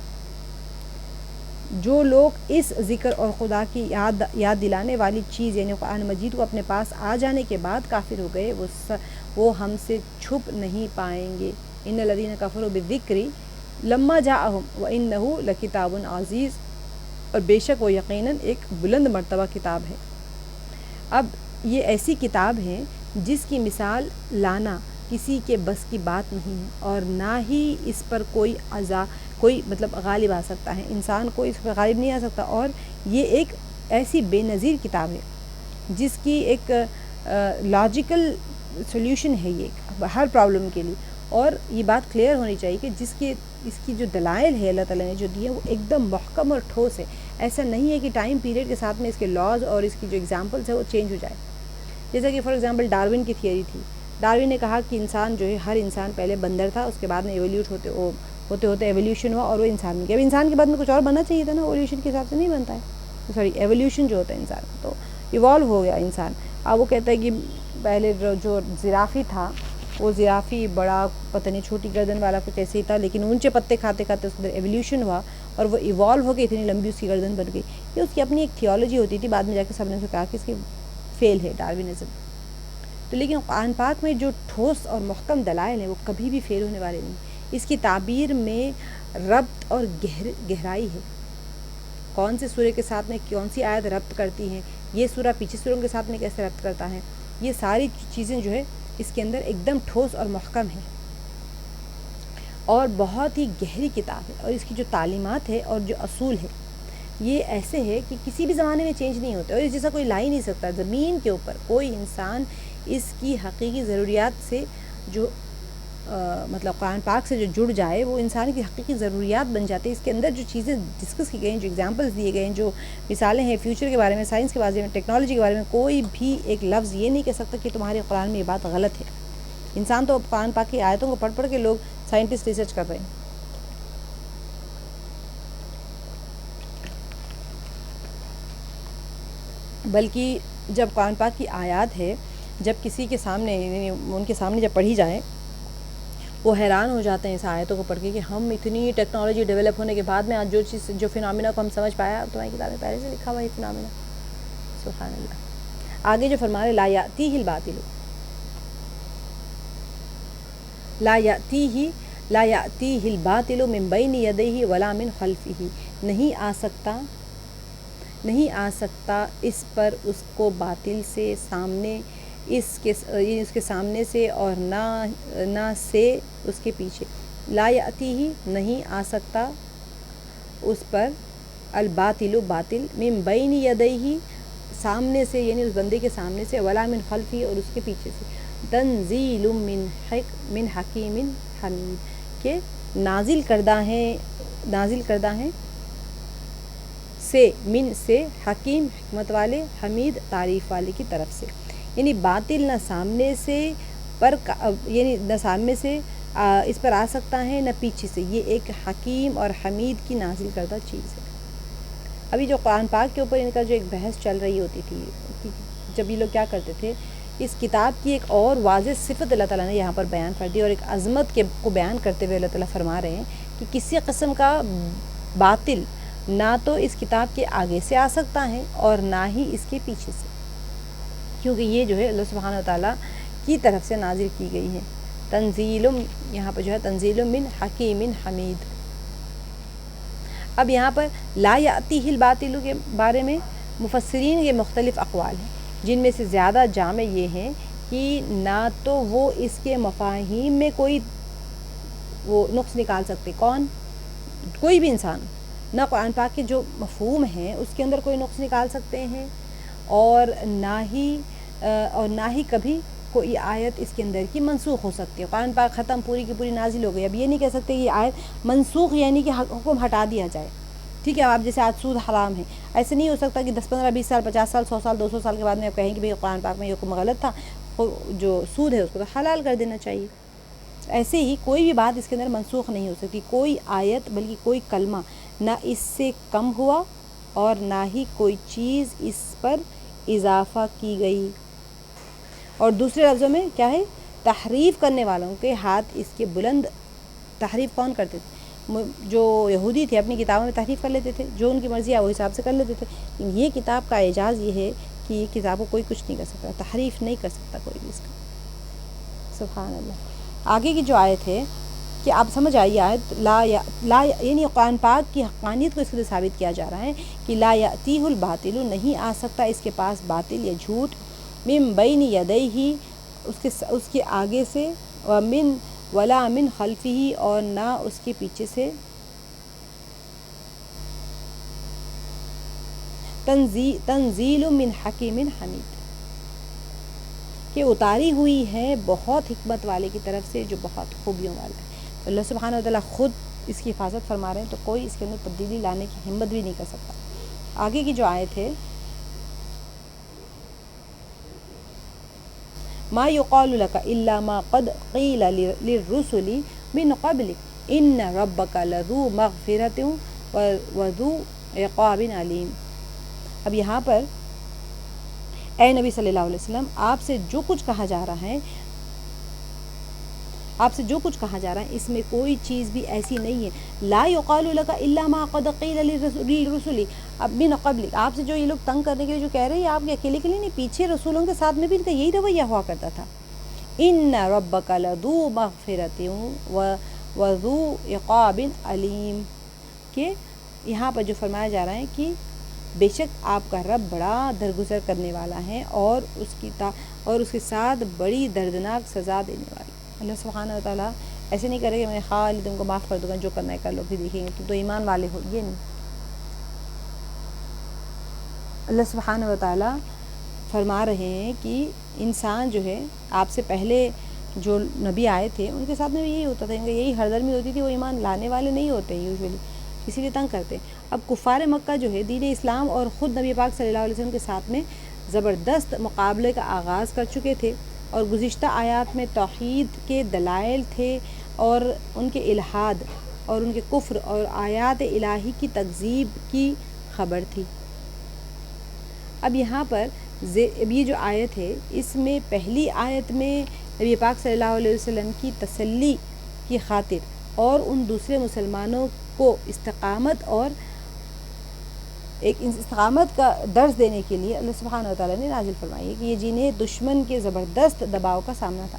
جو لوگ اس ذکر اور خدا کی یاد دلانے والی چیز یعنی قرآن مجید کو اپنے پاس آ جانے کے بعد کافر ہو گئے وہ ہم سے چھپ نہیں پائیں گے. ان الذین کفروا بالذکر لما جاءہم وانہ لکتاب عزیز، اور بے شک وہ یقیناً ایک بلند مرتبہ کتاب ہے. اب یہ ایسی کتاب ہے جس کی مثال لانا کسی کے بس کی بات نہیں ہے، اور نہ ہی اس پر کوئی مطلب غالب آ سکتا ہے. انسان کو اس پر غالب نہیں آ سکتا، اور یہ ایک ایسی بے نظیر کتاب ہے جس کی ایک لاجیکل سولوشن ہے یہ ہر پرابلم کے لیے. اور یہ بات کلیئر ہونی چاہیے کہ اس کی جو دلائل ہے اللہ تعالیٰ نے جو دی ہے وہ ایک دم محکم اور ٹھوس ہے. ایسا نہیں ہے کہ ٹائم پیریڈ کے ساتھ میں اس کے لاز اور اس کی جو ایگزامپلس ہے وہ چینج ہو جائے. جیسا کہ فار ایگزامپل ڈاروین کی تھیوری تھی. ڈاروین نے کہا کہ انسان جو ہے ہر انسان پہلے بندر تھا، اس کے بعد میں ایولیوٹ ہوتے ایولیوشن ہوا اور وہ انسان بن گیا. اب انسان کے بعد میں کچھ اور بننا چاہیے تھا نا، ایولیوشن کے حساب سے نہیں بنتا ہے، سوری ایولیوشن جو ہوتا ہے انسان تو ایوالو ہو گیا انسان. اب وہ کہتا ہے کہ پہلے جو زرافی تھا وہ زرافی بڑا پتہ نہیں چھوٹی گردن والا کچھ ایسے ہی تھا، لیکن اونچے پتے کھاتے کھاتے اس کے اندر ایولیوشن ہوا اور وہ ایوالو ہو کے اتنی لمبی اس کی گردن بن گئی. یہ اس کی اپنی ایک تھیولوجی ہوتی تھی، بعد میں جا کے سب نے اسے کہا کہ اس کی فیل ہے ڈاروینزم. تو لیکن قرآن پاک میں جو ٹھوس اور محکم دلائل ہیں وہ کبھی بھی فیل ہونے والے نہیں. اس کی تعبیر میں ربط اور گہرائی ہے. کون سے سورہ کے ساتھ میں کون سی آیت ربط کرتی ہیں، یہ سورہ پیچھے سوروں کے ساتھ میں کیسے ربط کرتا ہے، یہ ساری چیزیں جو ہے اس کے اندر ایک دم ٹھوس اور محکم ہے اور بہت ہی گہری کتاب ہے. اور اس کی جو تعلیمات ہے اور جو اصول ہے یہ ایسے ہے کہ کسی بھی زمانے میں چینج نہیں ہوتے، اور اس جیسا کوئی لا ہی نہیں سکتا. زمین کے اوپر کوئی انسان اس کی حقیقی ضروریات سے جو مطلب قرآن پاک سے جو جڑ جائے وہ انسان کی حقیقی ضروریات بن جاتی ہے. اس کے اندر جو چیزیں ڈسکس کی گئی ہیں، جو ایگزامپلس دیے گئے ہیں، جو مثالیں ہیں فیوچر کے بارے میں، سائنس کے بارے میں، ٹیکنالوجی کے بارے میں، کوئی بھی ایک لفظ یہ نہیں کہہ سکتا کہ تمہارے قرآن میں یہ بات غلط ہے. انسان تو قرآن پاک کی آیتوں کو پڑھ پڑھ کے لوگ سائنٹسٹ ریسرچ کر رہے ہیں. بلکہ جب قرآن پاک کی آیات ہے جب کسی کے سامنے یعنی ان کے سامنے جب پڑھی جائے وہ حیران ہو جاتے ہیں اس آیتوں کو پڑھ کے کہ ہم اتنی ٹیکنالوجی ڈیولپ ہونے کے بعد میں آج جو فینومینا کو ہم سمجھ پایا، تمہاری کتاب میں پہلے سے لکھا ہوا ہے فینومینا. سبحان اللہ. آگے جو فرما رہے لا یاتیہ الباطل من بین یدیہ ولا من خلفہ، نہیں آ سکتا اس پر اس کو باطل سے سامنے اس کے سامنے سے اور نہ سے اس کے پیچھے. لا یاتیہ نہیں آ سکتا اس پر الباطل باطل من بین یدیہ سامنے سے یعنی اس بندے کے سامنے سے، ولا من خلفہ اور اس کے پیچھے سے. تنزیل من حکیم حمید کہ نازل کردہ ہیں سے حکیم حکمت والے حمید تعریف والے کی طرف سے. یعنی باطل نہ سامنے سے اس پر آ سکتا ہے نہ پیچھے سے. یہ ایک حکیم اور حمید کی نازل کردہ چیز ہے. ابھی جو قرآن پاک کے اوپر ان کا جو ایک بحث چل رہی ہوتی تھی، جب یہ لوگ کیا کرتے تھے، اس کتاب کی ایک اور واضح صفت اللہ تعالیٰ نے یہاں پر بیان کر دی اور ایک عظمت کو بیان کرتے ہوئے اللہ تعالیٰ فرما رہے ہیں کہ کسی قسم کا باطل نہ تو اس کتاب کے آگے سے آ سکتا ہے اور نہ ہی اس کے پیچھے سے، کیونکہ یہ جو ہے اللہ سبحانہ و تعالیٰ کی طرف سے نازل کی گئی ہے. تنزیل یہاں پر جو ہے تنزیل من حکیم حمید. اب یہاں پر لا یاتیہ الباطل کے بارے میں مفسرین کے مختلف اقوال ہیں، جن میں سے زیادہ جامع یہ ہیں کہ نہ تو وہ اس کے مفاہیم میں کوئی وہ نقص نکال سکتے، کوئی بھی انسان، نہ قرآن پاک کے جو مفہوم ہیں اس کے اندر کوئی نقص نکال سکتے ہیں، اور نہ ہی کبھی کوئی آیت اس کے اندر کی منسوخ ہو سکتی ہے. قرآن پاک ختم پوری کی پوری نازل ہو گئی، اب یہ نہیں کہہ سکتے کہ یہ آیت منسوخ یعنی کہ حکم ہٹا دیا جائے. ٹھیک ہے، اب آپ جیسے آج سود حرام ہے، ایسے نہیں ہو سکتا کہ 10 15 20 سال 50 سال 100 سال 200 سال کے بعد میں آپ کہیں کہ بھئی قرآن پاک میں یہ حکم غلط تھا، جو سود ہے اس کو تو حلال کر دینا چاہیے. ایسے ہی کوئی بھی بات اس کے اندر منسوخ نہیں ہو سکتی. کوئی آیت بلکہ کوئی کلمہ نہ اس سے کم ہوا اور نہ ہی کوئی چیز اس پر اضافہ کی گئی. اور دوسرے لفظوں میں کیا ہے، تحریف کرنے والوں کے ہاتھ اس کے بلند تحریف کون کرتے تھے؟ جو یہودی تھے اپنی کتابوں میں تحریف کر لیتے تھے، جو ان کی مرضی ہے وہ حساب سے کر لیتے تھے. لیکن یہ کتاب کا اعجاز یہ ہے کہ یہ کتاب کو کوئی کچھ نہیں کر سکتا، تحریف نہیں کر سکتا کوئی بھی اس کا. سبحان اللہ. آگے کی جو آیت ہے کہ آپ سمجھ آئیے آیت لا یعنی قرآن پاک کی حقانیت کو اس کے ثابت کیا جا رہا ہے کہ لا یأتیہ الباطل، نہیں آ سکتا اس کے پاس باطل یا جھوٹ، من بین یدیہ اس کے آگے سے، ومن ولا من خلفہ اور نہ اس کے پیچھے سے، تنزیل من حکیم حمید، کہ اتاری ہوئی ہے بہت حکمت والے کی طرف سے جو بہت خوبیوں والا ہے. اللہ سبحانہ و تعالیٰ خود اس کی حفاظت فرما رہے ہیں، تو کوئی اس کے اندر تبدیلی لانے کی ہمت بھی نہیں کر سکتا. آگے کی جو آیت ہے ما یقال لک الا ما قد قیل للرسل من قبلک ان ربک لذو مغفرۃ وذو عقاب علیم. اب یہاں پر اے نبی صلی اللہ علیہ وسلم، آپ سے جو کچھ کہا جا رہا ہے، اس میں کوئی چیز بھی ایسی نہیں ہے. لا یقال لک الا ما قد قیل للرسل من قبلک، آپ سے جو یہ لوگ تنگ کرنے کے لیے جو کہہ رہے ہیں، آپ کے اکیلے کے لیے نہیں، پیچھے رسولوں کے ساتھ میں بھی ان کا یہی رویہ ہوا کرتا تھا. ان ربک لذو مغفرۃ وذو عقاب علیم، کہ یہاں پر جو فرمایا جا رہا ہے کہ بے شک آپ کا رب بڑا درگزر کرنے والا ہے اور اس کے ساتھ بڑی دردناک سزا دینے والا. اللہ سبحانہ و تعالیٰ ایسے نہیں کرے کہ میں خالی تم کو معاف کر دوں گا، جو کرنا ہے کر لو، پھر دیکھیں گے تم تو ایمان والے ہو. یہ نہیں. اللہ سبحانہ و تعالیٰ فرما رہے ہیں کہ انسان جو ہے، آپ سے پہلے جو نبی آئے تھے ان کے ساتھ میں بھی یہی ہوتا تھا، ان کا یہی ہردرمی ہوتی تھی، وہ ایمان لانے والے نہیں ہوتے ہیں یوزولی، اسی لیے تنگ کرتے ہیں. اب کفار مکہ جو ہے دین اسلام اور خود نبی پاک صلی اللہ علیہ وسلم کے ساتھ میں زبردست مقابلے کا آغاز کر چکے تھے، اور گزشتہ آیات میں توحید کے دلائل تھے اور ان کے الحاد اور ان کے کفر اور آیات الہی کی تکذیب کی خبر تھی. اب یہاں پر یہ جو آیت ہے، اس میں پہلی آیت میں نبی پاک صلی اللہ علیہ وسلم کی تسلی کی خاطر اور ان دوسرے مسلمانوں کو استقامت اور ایک استقامت کا درس دینے کے لیے اللہ سبحانہ و تعالیٰ نے نازل فرمائی ہے کہ یہ جنہیں دشمن کے زبردست دباؤ کا سامنا تھا.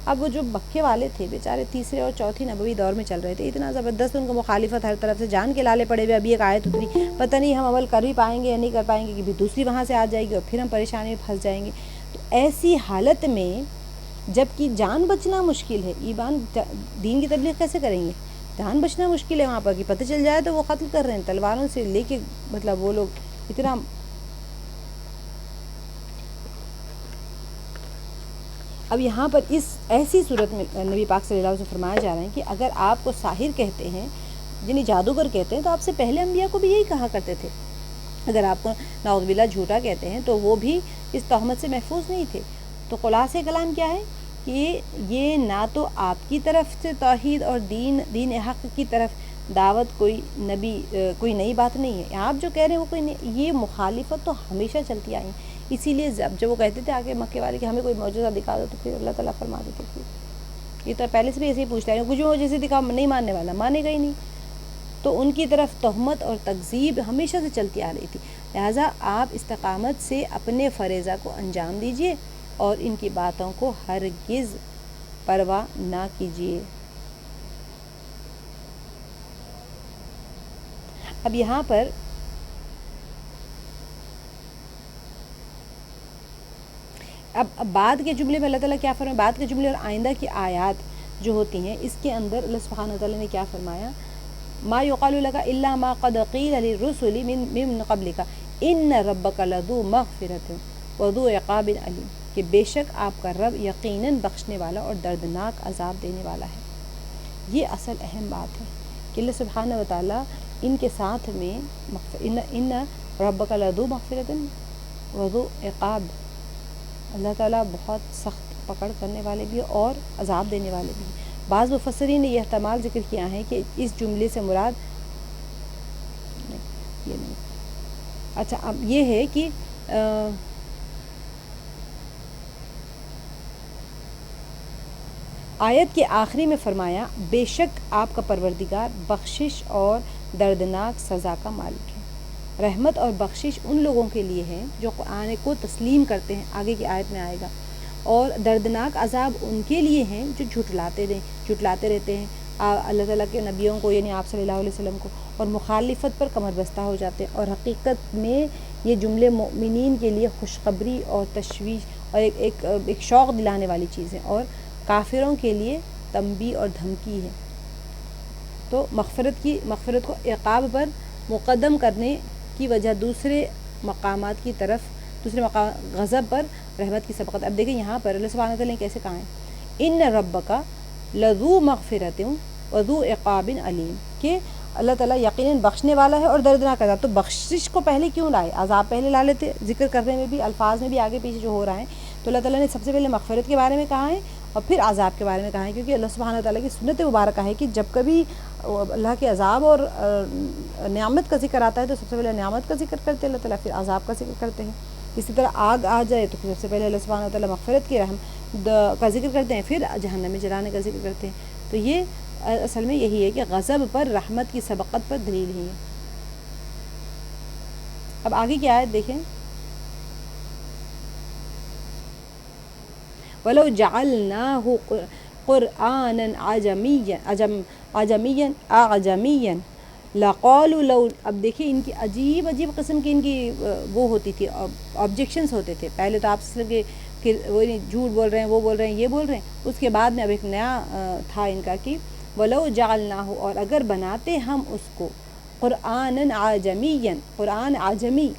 اب وہ جو مکے والے تھے بیچارے تیسرے اور چوتھی نبوی دور میں چل رہے تھے، اتنا زبردست ان کو مخالفت ہر طرف سے، جان کے لالے پڑے ہوئے. ابھی ایک آیت اتری، پتہ نہیں ہم عمل کر بھی پائیں گے یا نہیں کر پائیں گے، کہ بھی دوسری وہاں سے آ جائے گی اور پھر ہم پریشانی میں پھنس جائیں گے. تو ایسی حالت میں جب کہ جان بچنا مشکل ہے، ایمان دین کی تبلیغ کیسے کریں گے؟ جان بچنا مشکل ہے وہاں پر، کہ پتہ چل جائے تو وہ قتل کر رہے ہیں تلواروں سے لے کے، مطلب وہ لوگ اتنا. اب یہاں پر اس ایسی صورت میں نبی پاک صلی اللہ علیہ وسلم فرمایا جا رہا ہے کہ اگر آپ کو ساحر کہتے ہیں، جنہیں جادوگر کہتے ہیں، تو آپ سے پہلے انبیاء کو بھی یہی کہا کرتے تھے. اگر آپ کو نعوذ باللہ جھوٹا کہتے ہیں تو وہ بھی اس تہمت سے محفوظ نہیں تھے. تو خلاصہ کلام کیا ہے کہ یہ نہ تو آپ کی طرف سے توحید اور دین حق کی طرف دعوت کوئی نئی بات نہیں ہے. آپ جو کہہ رہے ہیں وہ کوئی نہیں، یہ مخالفت تو ہمیشہ چلتی آئی. اسی لیے جب وہ کہتے تھے آگے مکے والے کہ ہمیں کوئی معجزہ دکھا دو، تو پھر اللہ تعالیٰ فرما دیتے تھے یہ تو پہلے سے بھی ایسے ہی پوچھتے ہیں، کچھ معجزے دکھا، نہیں ماننے والا مانے گا ہی نہیں. تو ان کی طرف تہمت اور تکذیب ہمیشہ سے چلتی آ رہی تھی. لہٰذا آپ استقامت سے اپنے فریضہ کو انجام دیجیے اور ان کی باتوں کو ہرگز پرواہ نہ کیجیے. اب یہاں پر اب بعد کے جملے میں اللہ تعالیٰ کیا فرمایا، بعد کے جملے اور آئندہ کی آیات جو ہوتی ہیں اس کے اندر اللہ سبحانہ وتعالیٰ نے کیا فرمایا، ما یقال لک الا ما قد قیل للرسل من قبلک ان ربک لذو مغفرۃ وذو عقاب علیم، کہ بے شک آپ کا رب یقیناً بخشنے والا اور دردناک عذاب دینے والا ہے. یہ اصل اہم بات ہے کہ اللہ سبحانہ وتعالیٰ ان کے ساتھ میں ان ربک لذو مغفرۃ وذو عقاب، اللہ تعالیٰ بہت سخت پکڑ کرنے والے بھی اور عذاب دینے والے بھی. بعض مفسرین نے یہ احتمال ذکر کیا ہے کہ اس جملے سے مراد یہ نہیں، اچھا اب یہ ہے کہ آیت کے آخری میں فرمایا بے شک آپ کا پروردگار بخشش اور دردناک سزا کا مالک ہے۔ رحمت اور بخشش ان لوگوں کے لیے ہے جو قرآن کو تسلیم کرتے ہیں، آگے کی آیت میں آئے گا، اور دردناک عذاب ان کے لیے ہیں جو جھٹلاتے رہتے ہیں اللہ تعالیٰ کے نبیوں کو، یعنی آپ صلی اللہ علیہ وسلم کو، اور مخالفت پر کمر بستہ ہو جاتے ہیں۔ اور حقیقت میں یہ جملے مؤمنین کے لیے خوشخبری اور تشویش اور ایک شوق دلانے والی چیز ہے، اور کافروں کے لیے تنبیہ اور دھمکی ہے۔ تو مغفرت کو عقاب پر مقدم کرنے کی وجہ دوسرے مقامات کی طرف، دوسرے مقام غضب پر رحمت کی سبقت۔ اب دیکھیں یہاں پر اللہ سبحانہ وتعالیٰ نے کیسے کہا ہے، ان ربک لذو مغفرت وذو عقاب علیم، کہ اللہ تعالیٰ یقیناً بخشنے والا ہے اور دردناک عذاب۔ تو بخشش کو پہلے کیوں لائے؟ عذاب پہلے لا لیتے، ذکر کرنے میں بھی، الفاظ میں بھی آگے پیچھے جو ہو رہا ہے، تو اللہ تعالیٰ نے سب سے پہلے مغفرت کے بارے میں کہا ہے اور پھر عذاب کے بارے میں کہا ہے، کیونکہ اللہ سبحانہ وتعالیٰ کی سنت مبارکہ ہے کہ جب کبھی اللہ کے عذاب اور نعمت کا ذکر آتا ہے تو سب سے پہلے نعمت کا ذکر کرتے ہیں اللہ تعالیٰ، پھر عذاب کا ذکر کرتے ہیں۔ اسی طرح آگ آ جائے تو سب سے پہلے اللہ سبحانہ وتعالیٰ مغفرت کی رحم کا ذکر کرتے ہیں، پھر جہنم میں جلانے کا ذکر کرتے ہیں۔ تو یہ اصل میں یہی ہے کہ غضب پر رحمت کی سبقت پر دلیل ہی ہے۔ اب آگے کی آیت دیکھیں، وَلَوْ جَعَلْنَاهُ قُرْآنًا أَعْجَمِيًّا لَقَالُوا لَوْ، اب دیکھیں ان کی عجیب قسم کی ان کی وہ ہوتی تھی، آبجیکشنز ہوتے تھے۔ پہلے تو آپ سے کہ وہ جھوٹ بول رہے ہیں، وہ بول رہے ہیں، یہ بول رہے ہیں، اس کے بعد میں اب ایک نیا تھا ان کا کہ وَلَوْ جَعَلْنَاهُ، اور اگر بناتے ہم اس کو قرآنًا عَجَمِيًّا، قرآن عجمی،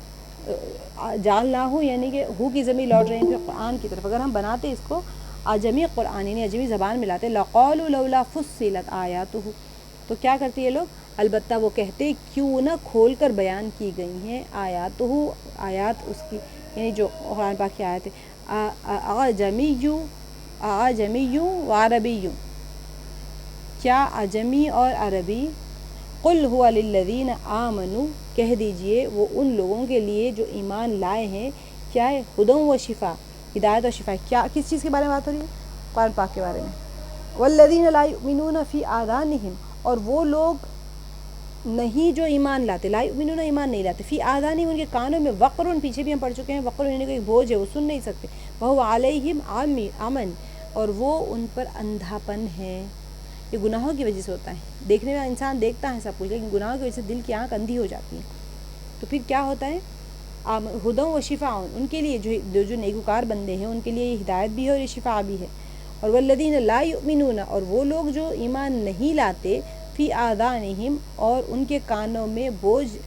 جعلناہو یعنی کہ ہو کی ضمیر لوٹ رہے ہیں کہ قرآن کی طرف، اگر ہم بناتے اس کو عجمی قرآن یعنی عجمی زبان میں لاتے، لَقَالُوا لَوْلَا فُصِّلَتْ آیَاتُهُ، تو کیا کرتے یہ لوگ؟ البتہ وہ کہتے کیوں نہ کھول کر بیان کی گئی ہیں آیات اس کی، یعنی جو قرآن پاک کی آیت ہے، اعجمی و عربی، کیا عجمی اور عربی، قل هو للذین آمنوا، کہہ دیجئے وہ ان لوگوں کے لیے جو ایمان لائے ہیں، کیا ہے؟ ہدی و شفا، ہدایت اور شفا۔ کیا کس چیز کے بارے میں بات ہو رہی ہے؟ قرآن پاک کے بارے میں۔ والذین لا یؤمنون فی آذانہم، اور وہ لوگ نہیں جو ایمان لاتے، لا یؤمنون ایمان نہیں لاتے، فی آذانہم ان کے کانوں میں وقر، پیچھے بھی ہم پڑھ چکے ہیں، وقر یعنی کوئی بوجھ ہے، وہ سن نہیں سکتے، وہو علیہم عمی، اور وہ ان پر اندھاپن ہے۔ یہ گناہوں کی وجہ سے ہوتا ہے، دیکھنے میں انسان دیکھتا ہے سب کچھ، لیکن گناہوں کی وجہ سے دل کی آنکھ اندھی ہو جاتی ہے۔ تو پھر کیا ہوتا ہے؟ ہدی و شفا، ان کے لیے جو نیکوکار بندے ہیں ان کے لیے یہ ہدایت بھی ہے اور یہ شفا بھی ہے۔ اور والذین لا یؤمنون، اور وہ لوگ جو ایمان نہیں لاتے، فی آذانہم، اور ان کے کانوں میں بوجھ،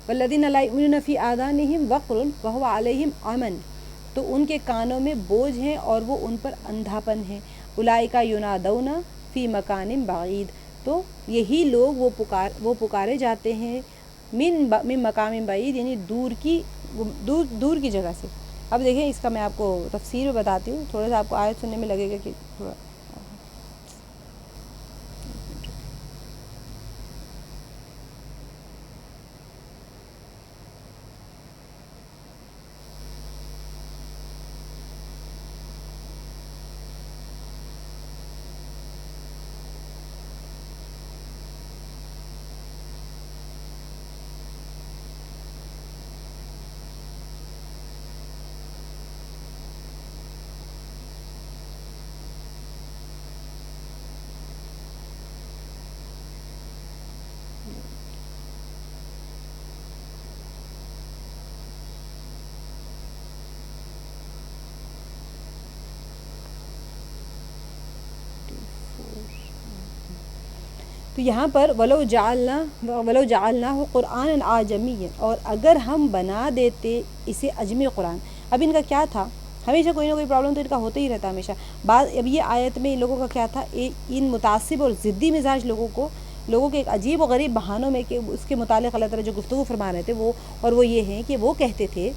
والذین لا یؤمنون فی آذانہم وقر وہو علیہم عمی، تو ان کے کانوں میں بوجھ ہیں اور وہ ان پر اندھاپن ہے۔ اولئک ینادون فی مکان بعید، تو یہی لوگ وہ پکارے جاتے ہیں من مقام بعید، یعنی دور کی جگہ سے۔ اب دیکھیں اس کا میں آپ کو تفسیر میں بتاتی ہوں، تھوڑا سا آپ کو آیت سننے میں لگے گا کہ تھوڑا تو یہاں پر ولو جعلناہ قرآن اعجمی، اور اگر ہم بنا دیتے اسے عجمی قرآن۔ اب ان کا کیا تھا، ہمیشہ کوئی نہ کوئی پرابلم تو ان کا ہوتا ہی رہتا ہمیشہ۔ اب یہ آیت میں ان لوگوں کا کیا تھا، ان متعصب اور ضدی مزاج لوگوں کے ایک عجیب و غریب بہانوں میں کہ اس کے متعلق اللہ تعالیٰ جو گفتگو فرما رہے تھے وہ، اور وہ یہ ہیں کہ وہ کہتے تھے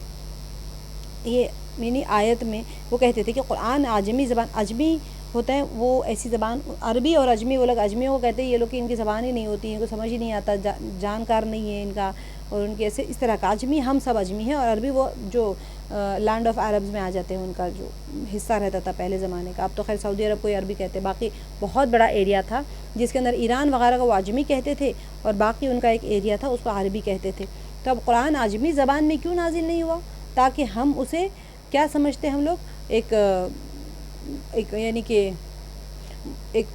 یہ یعنی آیت میں وہ کہتے تھے کہ قرآن اعجمی زبان، اعجمی ہوتا ہے وہ ایسی زبان، عربی اور اجمی، وہ لوگ اجمیوں کو کہتے ہیں یہ لوگ کہ ان کی زبان ہی نہیں ہوتی، ان کو سمجھ ہی نہیں آتا، جانکار نہیں ہے ان کا، اور ان کے ایسے اس طرح کا اجمی، ہم سب اجمی ہیں، اور عربی وہ جو لینڈ آف عربز میں آ جاتے ہیں، ان کا جو حصہ رہتا تھا پہلے زمانے کا. اب تو خیر سعودی عرب کو ہی عربی کہتے ہیں، باقی بہت بڑا ایریا تھا جس کے اندر ایران وغیرہ کو وہ اجمی کہتے تھے، اور باقی ان کا ایک ایریا تھا اس کو عربی کہتے تھے. تو اب قرآن اجمی زبان میں کیوں نازل نہیں ہوا؟ تاکہ ہم اسے کیا سمجھتے ہیں ہم لوگ، ایک یعنی کہ ایک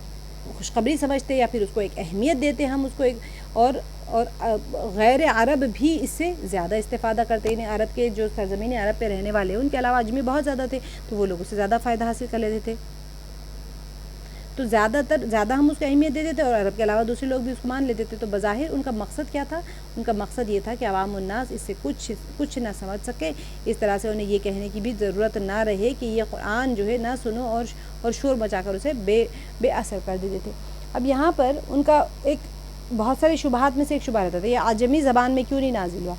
خوشخبری سمجھتے، یا پھر اس کو ایک اہمیت دیتے ہم اس کو ایک، اور غیر عرب بھی اس سے زیادہ استفادہ کرتے ہیں. عرب کے جو سرزمین عرب پہ رہنے والے ان کے علاوہ اجمی بہت زیادہ تھے، تو وہ لوگ اس سے زیادہ فائدہ حاصل کر لیتے تھے. تو زیادہ ہم اس کو اہمیت دیتے تھے، اور عرب کے علاوہ دوسرے لوگ بھی اس کو مان لیتے تھے. تو بظاہر ان کا مقصد کیا تھا؟ ان کا مقصد یہ تھا کہ عوام الناس اس سے کچھ نہ سمجھ سکے، اس طرح سے انہیں یہ کہنے کی بھی ضرورت نہ رہے کہ یہ قرآن جو ہے نہ سنو، اور شور مچا کر اسے بے اثر کر دیتے تھے. اب یہاں پر ان کا ایک بہت سارے شبہات میں سے ایک شبہ رہتا تھا، یہ اعجمی زبان میں کیوں نہیں نازل ہوا؟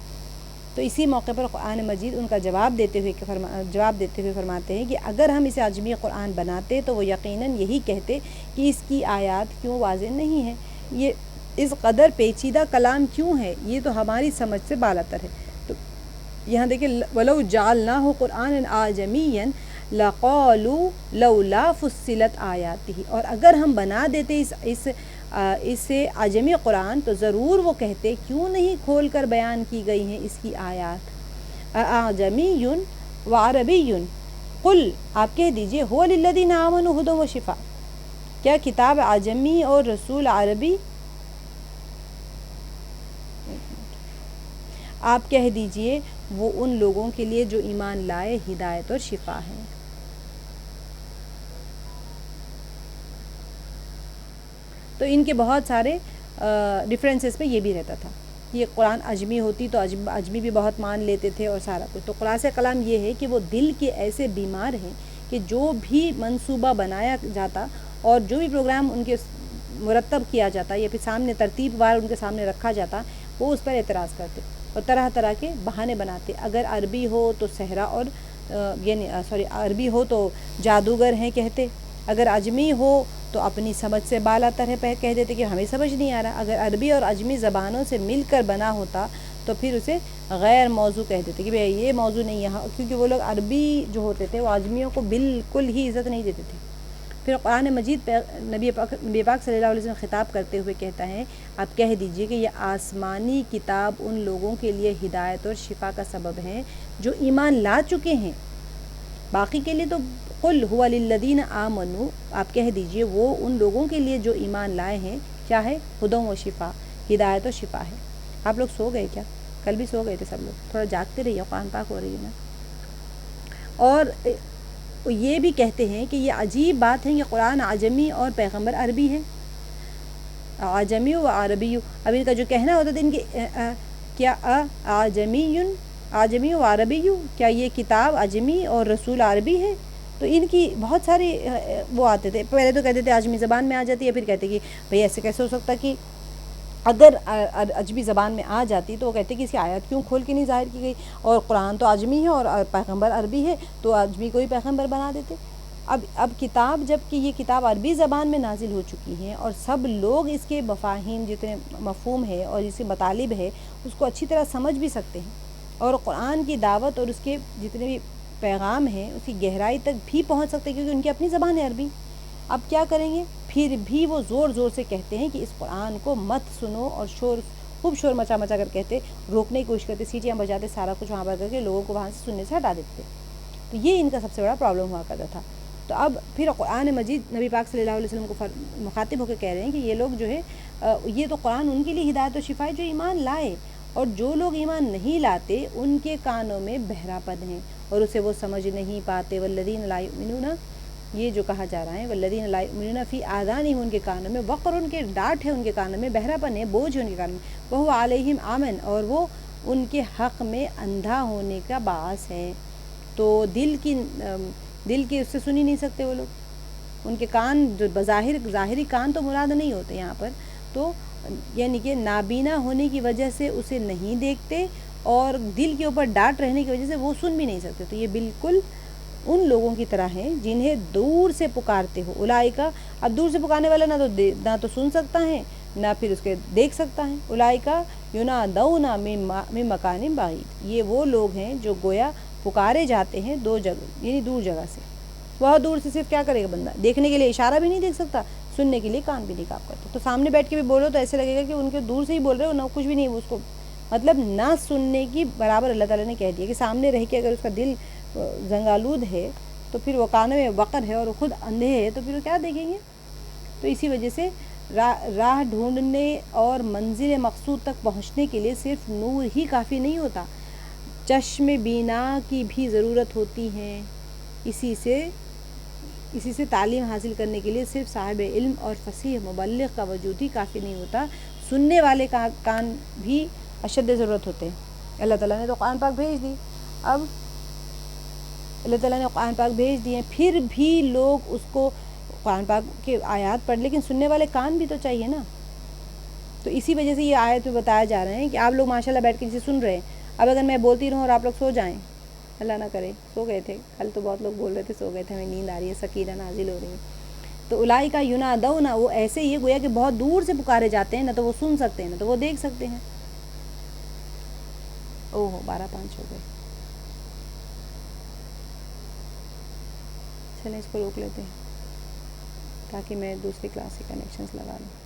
تو اسی موقع پر قرآن مجید ان کا جواب دیتے ہوئے فرماتے ہیں کہ اگر ہم اسے اعجمی قرآن بناتے تو وہ یقیناً یہی کہتے کہ اس کی آیات کیوں واضح نہیں ہیں، یہ اس قدر پیچیدہ کلام کیوں ہے، یہ تو ہماری سمجھ سے بالاتر ہے. تو یہاں دیکھیں وَلَوْ جَعَلْنَاهُ قُرْآنًا أَعْجَمِيًّا لَقَالُوا لَوْلَا فُصِّلَتْ آیَاتِهِ، اور اگر ہم بنا دیتے اسے اعجمی قرآن تو ضرور وہ کہتے کیوں نہیں کھول کر بیان کی گئی ہیں اس کی آیات. اعجمی وعربی قل، آپ کہہ دیجئے هو للذین آمنوا ھدی وشفاء، کیا کتاب اعجمی اور رسول عربی، آپ کہہ دیجئے وہ ان لوگوں کے لیے جو ایمان لائے ہدایت اور شفا ہے. تو ان کے بہت سارے ریفرنسز پہ یہ بھی رہتا تھا، یہ قرآن اجمی ہوتی تو اجمی بھی بہت مان لیتے تھے اور سارا کچھ. تو خلاصہ کلام یہ ہے کہ وہ دل کے ایسے بیمار ہیں کہ جو بھی منصوبہ بنایا جاتا اور جو بھی پروگرام ان کے مرتب کیا جاتا یا پھر سامنے ترتیب وار ان کے سامنے رکھا جاتا، وہ اس پر اعتراض کرتے اور طرح طرح کے بہانے بناتے. اگر عربی ہو تو صحرا اور عربی ہو تو جادوگر ہیں کہتے، اگر اجمی ہو تو اپنی سمجھ سے بالاتر ہے کہہ دیتے کہ ہمیں سمجھ نہیں آ رہا. اگر عربی اور اجمی زبانوں سے مل کر بنا ہوتا تو پھر اسے غیر موضوع کہہ دیتے کہ بھئی یہ موضوع نہیں یہاں، کیونکہ وہ لوگ عربی جو ہوتے تھے وہ اجمیوں کو بالکل ہی عزت نہیں دیتے تھے. پھر قرآن مجید نبی پاک صلی اللہ علیہ وسلم خطاب کرتے ہوئے کہتا ہے آپ کہہ دیجئے کہ یہ آسمانی کتاب ان لوگوں کے لیے ہدایت اور شفا کا سبب ہے جو ایمان لا چکے ہیں، باقی کے لیے تو قل هو للذین آمنوا، آپ کہہ دیجئے وہ ان لوگوں کے لیے جو ایمان لائے ہیں کیا ہے، ہدی و شفا، ہدایت و شفا ہے. آپ لوگ سو گئے کیا؟ کل بھی سو گئے تھے سب لوگ، تھوڑا جاگتے رہیے، قرآن پاک ہو رہی ہے نا. اور یہ بھی کہتے ہیں کہ یہ عجیب بات ہے کہ قرآن عجمی اور پیغمبر عربی ہے، عجمی و عربی. اب ان کا جو کہنا ہوتا تھا ان کے کیا عجمی و عربی، کیا یہ کتاب عجمی اور رسول عربی ہے؟ تو ان کی بہت ساری وہ آتے تھے، پہلے تو کہتے تھے عجمی زبان میں آ جاتی ہے، پھر کہتے کہ بھئی ایسے کیسے ہو سکتا کہ اگر عجمی زبان میں آ جاتی تو وہ کہتے کہ اس کی آیات کیوں کھول کے نہیں ظاہر کی گئی، اور قرآن تو عجمی ہے اور پیغمبر عربی ہے تو عجمی کو ہی پیغمبر بنا دیتے. اب کتاب جب کہ یہ کتاب عربی زبان میں نازل ہو چکی ہیں اور سب لوگ اس کے مفاہیم جتنے مفہوم ہے اور اس کے مطالب ہے اس کو اچھی طرح سمجھ بھی سکتے ہیں، اور قرآن کی دعوت اور اس کے جتنے بھی پیغام ہیں اس کی گہرائی تک بھی پہنچ سکتے ہیں کیونکہ ان کی اپنی زبان ہے عربی. اب کیا کریں گے؟ پھر بھی وہ زور زور سے کہتے ہیں کہ اس قرآن کو مت سنو، اور خوب شور مچا مچا کر کہتے، روکنے کی کوشش کرتے، سیٹیاں بجاتے، سارا کچھ وہاں پر کر کے لوگوں کو وہاں سے سننے سے ہٹا دیتے. تو یہ ان کا سب سے بڑا پرابلم ہوا کرتا تھا. تو اب پھر قرآن مجید نبی پاک صلی اللہ علیہ وسلم کو مخاطب ہو کے کہہ رہے ہیں کہ یہ لوگ جو ہے یہ تو قرآن ان کے لیے ہدایت و شفا ہے جو ایمان لائے، اور جو لوگ ایمان نہیں لاتے ان کے کانوں میں بہرا پن ہے اور اسے وہ سمجھ نہیں پاتے. والذین لا یؤمنون، یہ جو کہا جا رہا ہے والذین لا یؤمنون فی آذانہم، ان کے کانوں میں وقر، ان کے ڈانٹ ہے، ان کے کانوں میں بہرا پن ہے، بوجھ ہے ان کے کانوں میں، وہو علیہم عامن، اور وہ ان کے حق میں اندھا ہونے کا باعث ہے. تو دل کی اس سے سن ہی نہیں سکتے وہ لوگ، ان کے کان جو ظاہری کان تو مراد نہیں ہوتے یہاں پر، تو یعنی کہ نابینا ہونے کی وجہ سے اسے نہیں دیکھتے اور دل کے اوپر ڈانٹ رہنے کی وجہ سے وہ سن بھی نہیں سکتے. تو یہ بالکل ان لوگوں کی طرح ہیں جنہیں دور سے پکارتے ہو. اولائکا، اب دور سے پکارنے والا نہ تو سن سکتا ہے نہ پھر اس کے دیکھ سکتا ہے. اولائکا ینادون من مکان بعید، یہ وہ لوگ ہیں جو گویا پکارے جاتے ہیں دو جگہ، یعنی دور جگہ سے. بہت دور سے صرف کیا کرے گا بندہ، دیکھنے کے لیے اشارہ بھی نہیں دیکھ سکتا، سننے کے لیے کان بھی نہیں کام کرتا. تو سامنے بیٹھ کے بھی بولو تو ایسے لگے گا کہ ان کے دور سے ہی بول رہے ہو، نہ کچھ بھی نہیں اس کو مطلب نہ سننے کی برابر. اللہ تعالیٰ نے کہہ دیا کہ سامنے رہ کے اگر اس کا دل زنگالود ہے تو پھر وہ کانوں میں وقر ہے اور خود اندھے ہے تو پھر وہ کیا دیکھیں گے. تو اسی وجہ سے راہ ڈھونڈنے اور منزل مقصود تک پہنچنے کے لیے صرف نور ہی کافی نہیں ہوتا، چشم بینا کی بھی ضرورت ہوتی ہے. اسی سے تعلیم حاصل کرنے کے لیے صرف صاحب علم اور فصیح مبلغ کا وجود ہی کافی نہیں ہوتا، سننے والے کان بھی اشد ضرورت ہوتے ہیں. اللہ تعالیٰ نے تو قرآن پاک بھیج دی، اب اللہ تعالیٰ نے قرآن پاک بھیج دیے، پھر بھی لوگ اس کو قرآن پاک کے آیات پڑھ، لیکن سننے والے کان بھی تو چاہیے نا. تو اسی وجہ سے یہ آیت میں بتایا جا رہے ہیں کہ آپ لوگ ماشاءاللہ بیٹھ کے جسے سن رہے ہیں، اب اگر میں بولتی رہوں اور آپ لوگ سو جائیں، اللہ نہ کرے سو گئے تھے، کل تو بہت لوگ بول رہے تھے سو گئے تھے ہمیں نیند آ رہی ہے، سکینہ نازل ہو رہی ہے. تو اولئک ینادون، وہ ایسے ہی گویا کہ بہت دور سے پکارے جاتے ہیں، نہ تو وہ سن سکتے ہیں نہ تو وہ دیکھ سکتے ہیں. اوہ 12:05 ہو گئے، چلیں اس کو روک لیتے ہیں تاکہ میں دوسری کلاس کے کنیکشنز لگا لوں.